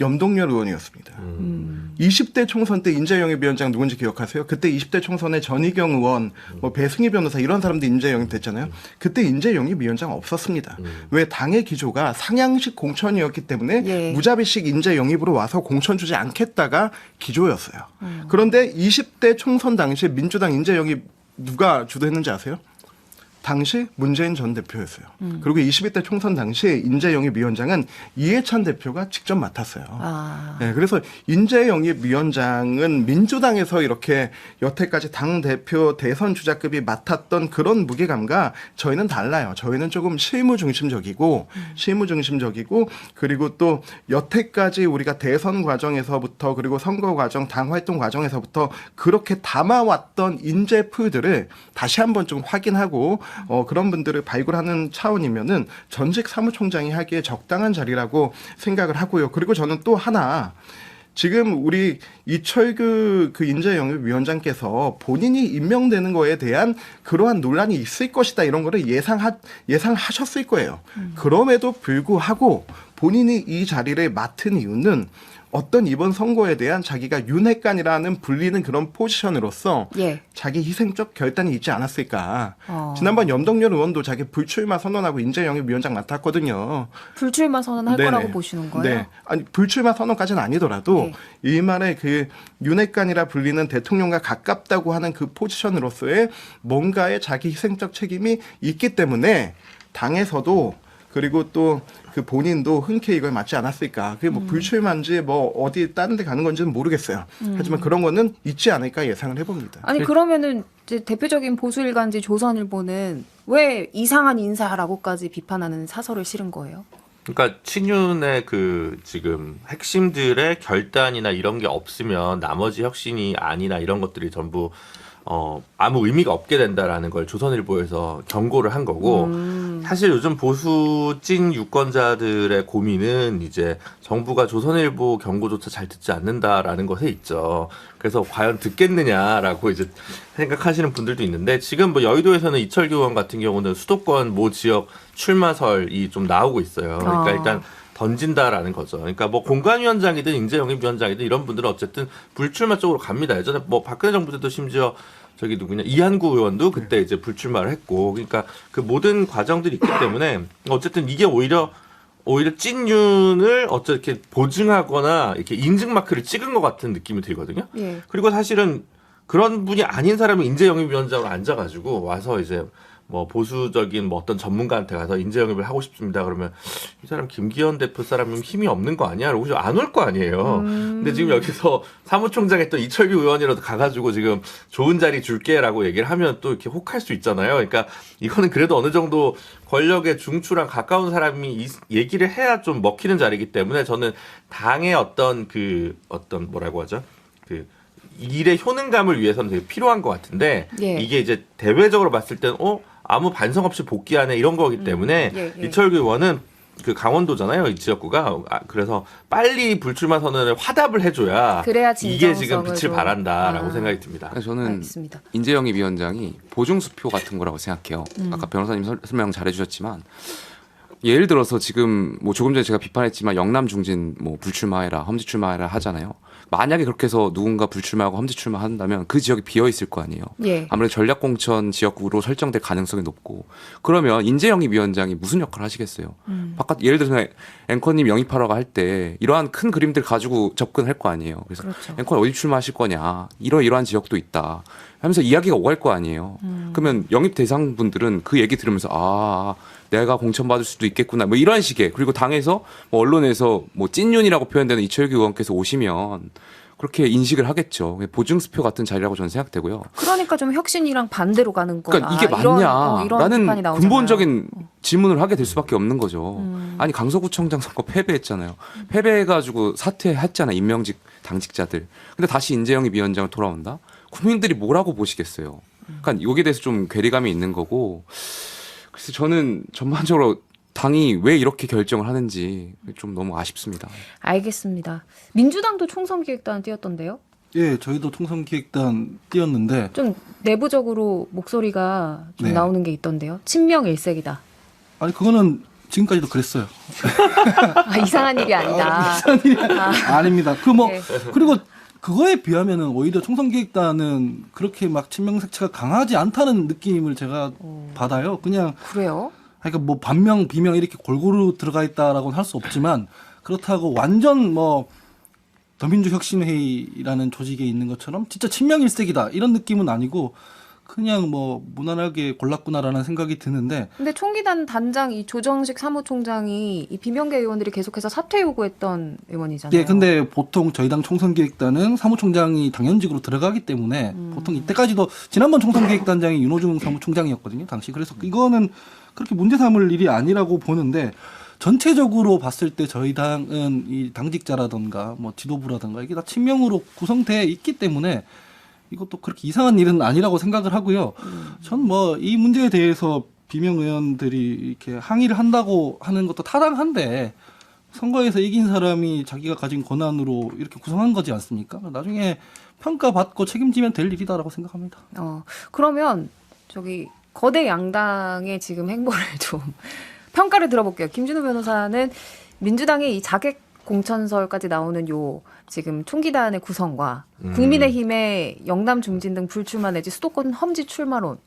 염동열 의원이었습니다. 20대 총선 때 인재영입위원장 누군지 기억하세요? 그때 20대 총선에 전희경 의원, 뭐 배승희 변호사 이런 사람들 인재영입 됐잖아요. 그때 인재영입위원장 없었습니다. 왜 당의 기조가 상향식 공천이었기 때문에 예. 무자비식 인재영입으로 와서 공천 주지 않겠다가 기조였어요. 그런데 20대 총선 당시 민주당 인재영입 누가 주도했는지 아세요? 당시 문재인 전 대표였어요. 그리고 21대 총선 당시 인재영입위원장은 이해찬 대표가 직접 맡았어요. 네, 그래서 인재영입위원장은 민주당에서 이렇게 여태까지 당대표 대선 주자급이 맡았던 그런 무게감과 저희는 달라요. 저희는 조금 실무 중심적이고 그리고 또 여태까지 우리가 대선 과정에서부터 그리고 선거 과정, 당 활동 과정에서부터 그렇게 담아왔던 인재풀들을 다시 한번 좀 확인하고 그런 분들을 발굴하는 차원이면은 전직 사무총장이 하기에 적당한 자리라고 생각을 하고요. 그리고 저는 또 하나 지금 우리 이철규 그 인재영입위원장께서 본인이 임명되는 거에 대한 그러한 논란이 있을 것이다 이런 거를 예상하셨을 거예요. 그럼에도 불구하고 본인이 이 자리를 맡은 이유는 어떤 이번 선거에 대한 자기가 윤핵관이라는 불리는 그런 포지션으로서 예. 자기 희생적 결단이 있지 않았을까. 지난번 염동열 의원도 자기 불출마 선언하고 인재영입위원장 맡았거든요. 불출마 선언할 네네. 거라고 보시는 거예요? 네. 아니 불출마 선언까지는 아니더라도 네. 일말의 그 윤핵관이라 불리는 대통령과 가깝다고 하는 그 포지션으로서의 뭔가의 자기 희생적 책임이 있기 때문에 당에서도 그리고 또 그 본인도 흔쾌히 이걸 맞지 않았을까. 그게 뭐 불출마인지 뭐 어디 다른 데 가는 건지는 모르겠어요. 하지만 그런 거는 있지 않을까 예상을 해봅니다. 아니 그러면은 이제 대표적인 보수 일간지 조선일보는 왜 이상한 인사라고까지 비판하는 사설을 실은 거예요? 그러니까 친윤의 그 지금 핵심들의 결단이나 이런 게 없으면 나머지 혁신이 아니나 이런 것들이 전부 아무 의미가 없게 된다라는 걸 조선일보에서 경고를 한 거고 사실 요즘 보수 찐 유권자들의 고민은 이제 정부가 조선일보 경고조차 잘 듣지 않는다라는 것에 있죠. 그래서 과연 듣겠느냐라고 이제 생각하시는 분들도 있는데 지금 뭐 여의도에서는 이철규 의원 같은 경우는 수도권 모 지역 출마설이 좀 나오고 있어요. 그러니까 일단 던진다라는 거죠. 그러니까 뭐 공관위원장이든 인재영입위원장이든 이런 분들은 어쨌든 불출마 쪽으로 갑니다. 예전에 뭐 박근혜 정부 때도 심지어 저기 누구냐 이한구 의원도 그때 이제 불출마를 했고, 그러니까 그 모든 과정들이 있기 때문에 어쨌든 이게 오히려 찐윤을 어떻게 보증하거나 이렇게 인증 마크를 찍은 것 같은 느낌이 들거든요. 예. 그리고 사실은 그런 분이 아닌 사람이 인재영입위원장으로 앉아가지고 와서 이제 뭐 보수적인 뭐 어떤 전문가한테 가서 인재영입을 하고 싶습니다. 그러면 이 사람 김기현 대표 사람은 힘이 없는 거 아니야? 라고 안 올 거 아니에요. 근데 지금 여기서 사무총장 했던 이철규 의원이라도 가가지고 지금 좋은 자리 줄게라고 얘기를 하면 또 이렇게 혹할 수 있잖아요. 그러니까 이거는 그래도 어느 정도 권력의 중추랑 가까운 사람이 얘기를 해야 좀 먹히는 자리이기 때문에 저는 당의 어떤 뭐라고 하죠? 그 일의 효능감을 위해서는 되게 필요한 것 같은데 예. 이게 이제 대외적으로 봤을 때는 아무 반성 없이 복귀하네 이런 거기 때문에 예. 이철규 의원은 그 강원도잖아요, 이 지역구가. 그래서 빨리 불출마 선언을 화답을 해줘야 그래야 이게 지금 진정성을 빛을 발한다라고 생각이 듭니다. 그러니까 저는 알겠습니다. 인재영입위원장이 보증수표 같은 거라고 생각해요. 아까 변호사님 설명 잘해주셨지만 예를 들어서 지금 뭐 조금 전에 제가 비판했지만 영남 중진 뭐 불출마해라 험지 출마해라 하잖아요. 만약에 그렇게 해서 누군가 불출마하고 험지 출마한다면 그 지역이 비어 있을 거 아니에요. 예. 아무래도 전략공천 지역구로 설정될 가능성이 높고 그러면 인재영입위원장이 무슨 역할을 하시겠어요. 바깥 예를 들어서 앵커님 영입하러 갈 때 이러한 큰 그림들 가지고 접근할 거 아니에요. 그래서 그렇죠. 앵커 어디 출마하실 거냐 이러한 지역도 있다 하면서 이야기가 오갈 거 아니에요. 그러면 영입 대상 분들은 그 얘기 들으면서 내가 공천받을 수도 있겠구나 뭐 이런 식의, 그리고 당에서 뭐 언론에서 뭐 찐윤이라고 표현되는 이철규 의원께서 오시면 그렇게 인식을 하겠죠. 보증수표 같은 자리라고 저는 생각되고요. 그러니까 좀 혁신이랑 반대로 가는 거다. 그러니까 이게 이런 비판이 맞냐라는 나오잖아요. 근본적인 질문을 하게 될 수밖에 없는 거죠. 아니 강서구청장 선거 패배했잖아요. 패배해가지고 사퇴했잖아요. 임명직 당직자들. 근데 다시 인재영입위원장을 돌아온다? 국민들이 뭐라고 보시겠어요. 그러니까 여기에 대해서 좀 괴리감이 있는 거고. 그래서 저는 전반적으로 당이 왜 이렇게 결정을 하는지 좀 너무 아쉽습니다. 알겠습니다. 민주당도 총선기획단 띄었던데요? 예, 저희도 총선기획단 띄었는데 좀 내부적으로 목소리가 좀 네. 나오는 게 있던데요. 친명 일색이다. 아니 그거는 지금까지도 그랬어요. 아, 이상한 일이 아니다. 아닙니다. 네. 그리고 그거에 비하면은 오히려 총선기획단은 그렇게 막 친명색채가 강하지 않다는 느낌을 제가 받아요. 그냥 그래요? 그러니까 뭐 반명 비명 이렇게 골고루 들어가 있다라고는 할 수 없지만 그렇다고 완전 뭐 더민주혁신회의라는 조직에 있는 것처럼 진짜 친명일색이다 이런 느낌은 아니고 그냥 뭐 무난하게 골랐구나라는 생각이 드는데 근데 총기단 단장 이 조정식 사무총장이 이 비명계 의원들이 계속해서 사퇴 요구했던 의원이잖아요. 예, 근데 보통 저희 당 총선기획단은 사무총장이 당연직으로 들어가기 때문에 보통 이때까지도 지난번 총선기획단장이 윤호중 사무총장이었거든요, 당시. 그래서 이거는 그렇게 문제 삼을 일이 아니라고 보는데 전체적으로 봤을 때 저희 당은 이 당직자라든가 뭐 지도부라든가 이게 다 친명으로 구성돼 있기 때문에 이것도 그렇게 이상한 일은 아니라고 생각을 하고요. 전 뭐 이 문제에 대해서 비명 의원들이 이렇게 항의를 한다고 하는 것도 타당한데 선거에서 이긴 사람이 자기가 가진 권한으로 이렇게 구성한 거지 않습니까? 나중에 평가받고 책임지면 될 일이다라고 생각합니다. 그러면 저기 거대 양당의 지금 행보를 좀 평가를 들어볼게요. 김준우 변호사는 민주당의 이 자객 공천설까지 나오는 요 지금 총기단의 구성과 국민의힘의 영남 중진 등 불출마 내지 수도권 험지 출마론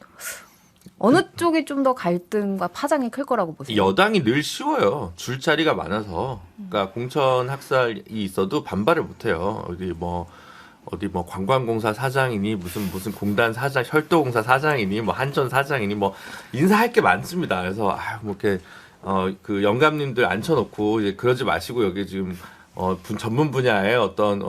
어느 쪽이 좀 더 갈등과 파장이 클 거라고 보세요? 여당이 늘 쉬워요. 줄자리가 많아서. 그러니까 공천 학살이 있어도 반발을 못해요. 어디 뭐 관광공사 사장이니 무슨 공단 사장, 혈도공사 사장이니 뭐 한전 사장이니 뭐 인사할 게 많습니다. 그래서 뭐 이렇게 그 영감님들 앉혀놓고 이제 그러지 마시고 여기 지금 전문 분야의 어떤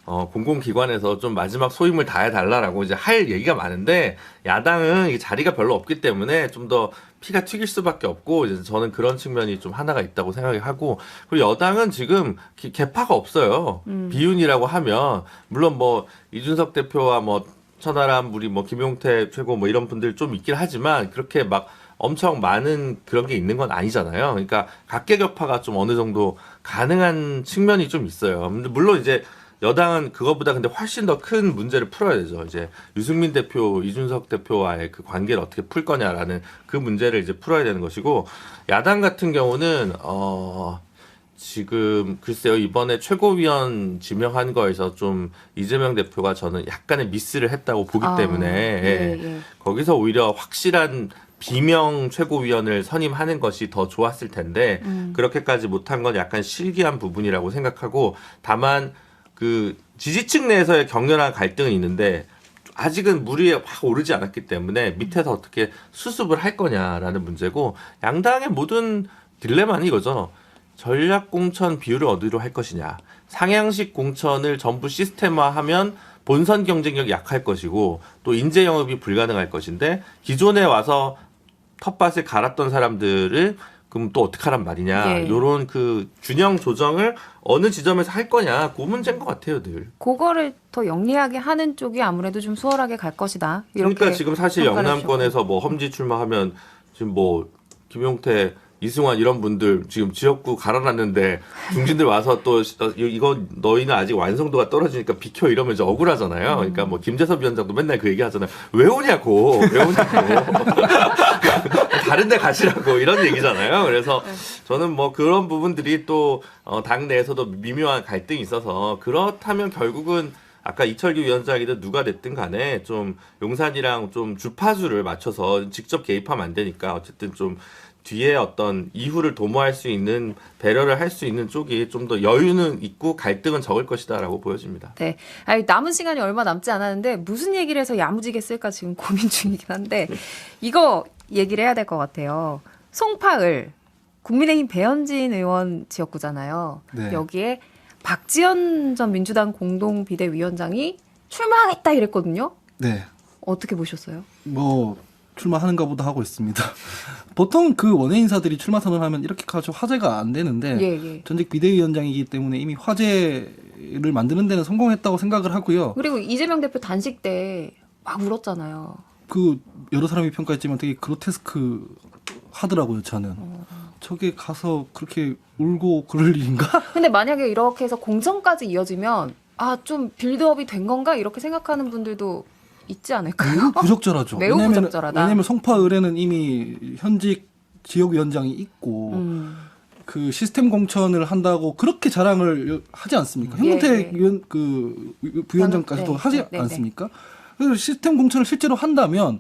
공공기관에서 좀 마지막 소임을 다해달라라고 이제 할 얘기가 많은데 야당은 이 자리가 별로 없기 때문에 좀 더 피가 튀길 수밖에 없고 이제 저는 그런 측면이 좀 하나가 있다고 생각하고 그리고 여당은 지금 개파가 없어요. 비윤이라고 하면 물론 뭐 이준석 대표와 뭐 천하람 우리 뭐 김용태 최고 뭐 이런 분들 좀 있긴 하지만 그렇게 막 엄청 많은 그런 게 있는 건 아니잖아요. 그러니까 각계격파가 좀 어느 정도 가능한 측면이 좀 있어요. 근데 물론 이제 여당은 그거보다 근데 훨씬 더 큰 문제를 풀어야 되죠. 이제 유승민 대표, 이준석 대표와의 그 관계를 어떻게 풀 거냐라는 그 문제를 이제 풀어야 되는 것이고 야당 같은 경우는 지금 글쎄요 이번에 최고위원 지명한 거에서 좀 이재명 대표가 저는 약간의 미스를 했다고 보기 때문에 거기서 오히려 확실한 비명 최고위원을 선임하는 것이 더 좋았을 텐데 그렇게까지 못한 건 약간 실기한 부분이라고 생각하고 다만 그 지지층 내에서의 격렬한 갈등은 있는데 아직은 물 위에 확 오르지 않았기 때문에 밑에서 어떻게 수습을 할 거냐라는 문제고 양당의 모든 딜레마는 이거죠. 전략 공천 비율을 어디로 할 것이냐. 상향식 공천을 전부 시스템화하면 본선 경쟁력이 약할 것이고 또 인재 영입이 불가능할 것인데 기존에 와서 텃밭을 갈았던 사람들을 그럼 또 어떡하란 말이냐. 요런 그 균형 조정을 어느 지점에서 할 거냐. 그 문제인 것 같아요, 늘. 그거를 더 영리하게 하는 쪽이 아무래도 좀 수월하게 갈 것이다. 이렇게 그러니까 지금 사실 평가를 영남권에서 뭐 험지 출마하면 지금 뭐 김용태 이승환 이런 분들 지금 지역구 갈아놨는데 중진들 와서 또 이거 너희는 아직 완성도가 떨어지니까 비켜 이러면 이제 억울하잖아요. 그러니까 뭐 김재섭 위원장도 맨날 그 얘기 하잖아요. 왜 오냐고. 다른 데 가시라고 이런 얘기잖아요. 그래서 저는 뭐 그런 부분들이 또 당내에서도 미묘한 갈등이 있어서 그렇다면 결국은 아까 이철규 위원장이든 누가 됐든 간에 좀 용산이랑 좀 주파수를 맞춰서 직접 개입하면 안 되니까 어쨌든 좀 뒤에 어떤 이후를 도모할 수 있는 배려를 할 수 있는 쪽이 좀 더 여유는 있고 갈등은 적을 것이다라고 보여집니다. 네. 남은 시간이 얼마 남지 않았는데 무슨 얘기를 해서 야무지게 쓸까 지금 고민 중이긴 한데 이거 얘기를 해야 될 것 같아요. 송파을 국민의힘 배현진 의원 지역구잖아요. 네. 여기에 박지원 전 민주당 공동비대위원장이 출마하겠다 이랬거든요. 네. 어떻게 보셨어요? 뭐 출마하는가 보다 하고 있습니다. 보통 그 원외 인사들이 출마 선언하면 이렇게까지 화제가 안 되는데 전직 비대위원장이기 때문에 이미 화제를 만드는 데는 성공했다고 생각을 하고요. 그리고 이재명 대표 단식 때 막 울었잖아요. 그 여러 사람이 평가했지만 되게 그로테스크 하더라고요. 저는. 저게 가서 그렇게 울고 그럴 일인가? 근데 만약에 이렇게 해서 공천까지 이어지면 좀 빌드업이 된 건가 이렇게 생각하는 분들도 있지 않을까요? 매우 부적절하죠. 매우 부적절하다. 왜냐하면 송파을에는 이미 현직 지역위원장이 있고 그 시스템 공천을 한다고 그렇게 자랑을 하지 않습니까? 현근택 위원 그 부위원장까지도 하지 않습니까? 그래서 시스템 공천을 실제로 한다면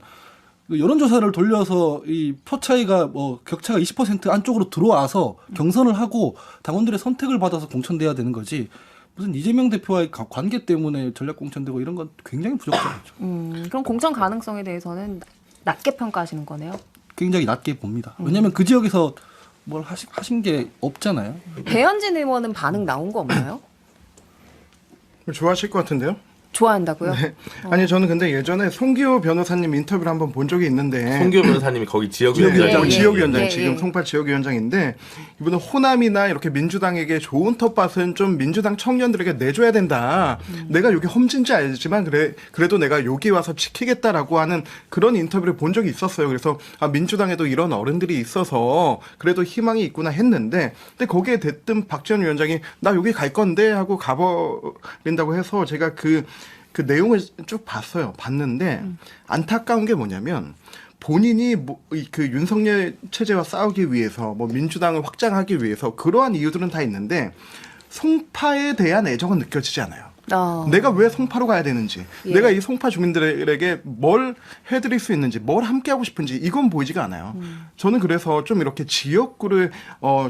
그 여론조사를 돌려서 이 표 차이가 뭐 격차가 20% 안쪽으로 들어와서 경선을 하고 당원들의 선택을 받아서 공천돼야 되는 거지. 무슨 이재명 대표와의 관계 때문에 전략 공천되고 이런 건 굉장히 부적절하죠. 그럼 공천 가능성에 대해서는 낮게 평가하시는 거네요. 굉장히 낮게 봅니다. 왜냐하면 그 지역에서 뭘 하신 게 없잖아요. 배현진 의원은 반응 나온 거 없나요? 좋아하실 것 같은데요? 좋아한다고요? 네. 아니 저는 근데 예전에 송기호 변호사님 인터뷰를 한번 본 적이 있는데 송기호 변호사님이 거기 지역위원장 지역위원장 지금 송파 지역위원장인데 이분은 호남이나 이렇게 민주당에게 좋은 텃밭은 좀 민주당 청년들에게 내줘야 된다. 내가 여기 험진지 알지만 그래도 내가 여기 와서 지키겠다라고 하는 그런 인터뷰를 본 적이 있었어요. 그래서 아, 민주당에도 이런 어른들이 있어서 그래도 희망이 있구나 했는데 근데 거기에 대뜸 박지원 위원장이 나 여기 갈 건데 하고 가버린다고 해서 제가 그 내용을 쭉 봤는데 안타까운 게 뭐냐면 본인이 그 윤석열 체제와 싸우기 위해서 뭐 민주당을 확장하기 위해서 그러한 이유들은 다 있는데 송파에 대한 애정은 느껴지지 않아요. 내가 왜 송파로 가야 되는지, 내가 이 송파 주민들에게 뭘 해드릴 수 있는지, 뭘 함께하고 싶은지 이건 보이지가 않아요. 저는 그래서 좀 이렇게 지역구를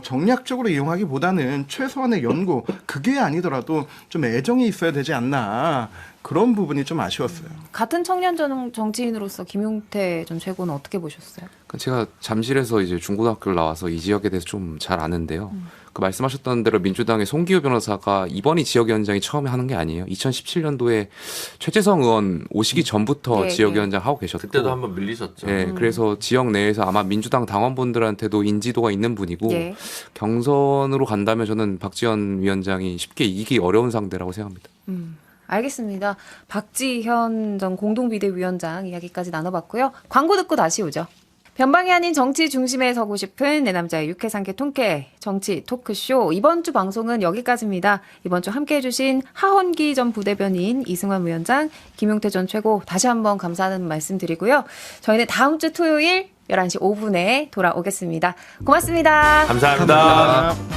정략적으로 이용하기보다는 최소한의 연구, 그게 아니더라도 좀 애정이 있어야 되지 않나 그런 부분이 좀 아쉬웠어요. 같은 청년 정치인으로서 김용태 전 최고는 어떻게 보셨어요? 제가 잠실에서 이제 중고등학교를 나와서 이 지역에 대해서 좀 잘 아는데요. 그 말씀하셨던 대로 민주당의 송기호 변호사가 이번이 지역위원장이 처음에 하는 게 아니에요. 2017년도에 최재성 의원 오시기 전부터 지역위원장 하고 계셨고 그때도 한번 밀리셨죠. 그래서 지역 내에서 아마 민주당 당원분들한테도 인지도가 있는 분이고 경선으로 간다면 저는 박지원 위원장이 쉽게 이기기 어려운 상대라고 생각합니다. 알겠습니다. 박지현 전 공동비대위원장 이야기까지 나눠봤고요. 광고 듣고 다시 오죠. 변방이 아닌 정치 중심에 서고 싶은 내 남자의 유쾌상쾌 통쾌 정치 토크쇼. 이번 주 방송은 여기까지입니다. 이번 주 함께해 주신 하헌기 전 부대변인, 이승환 위원장, 김용태 전 최고 다시 한번 감사하는 말씀 드리고요. 저희는 다음 주 토요일 11시 5분에 돌아오겠습니다. 고맙습니다. 감사합니다.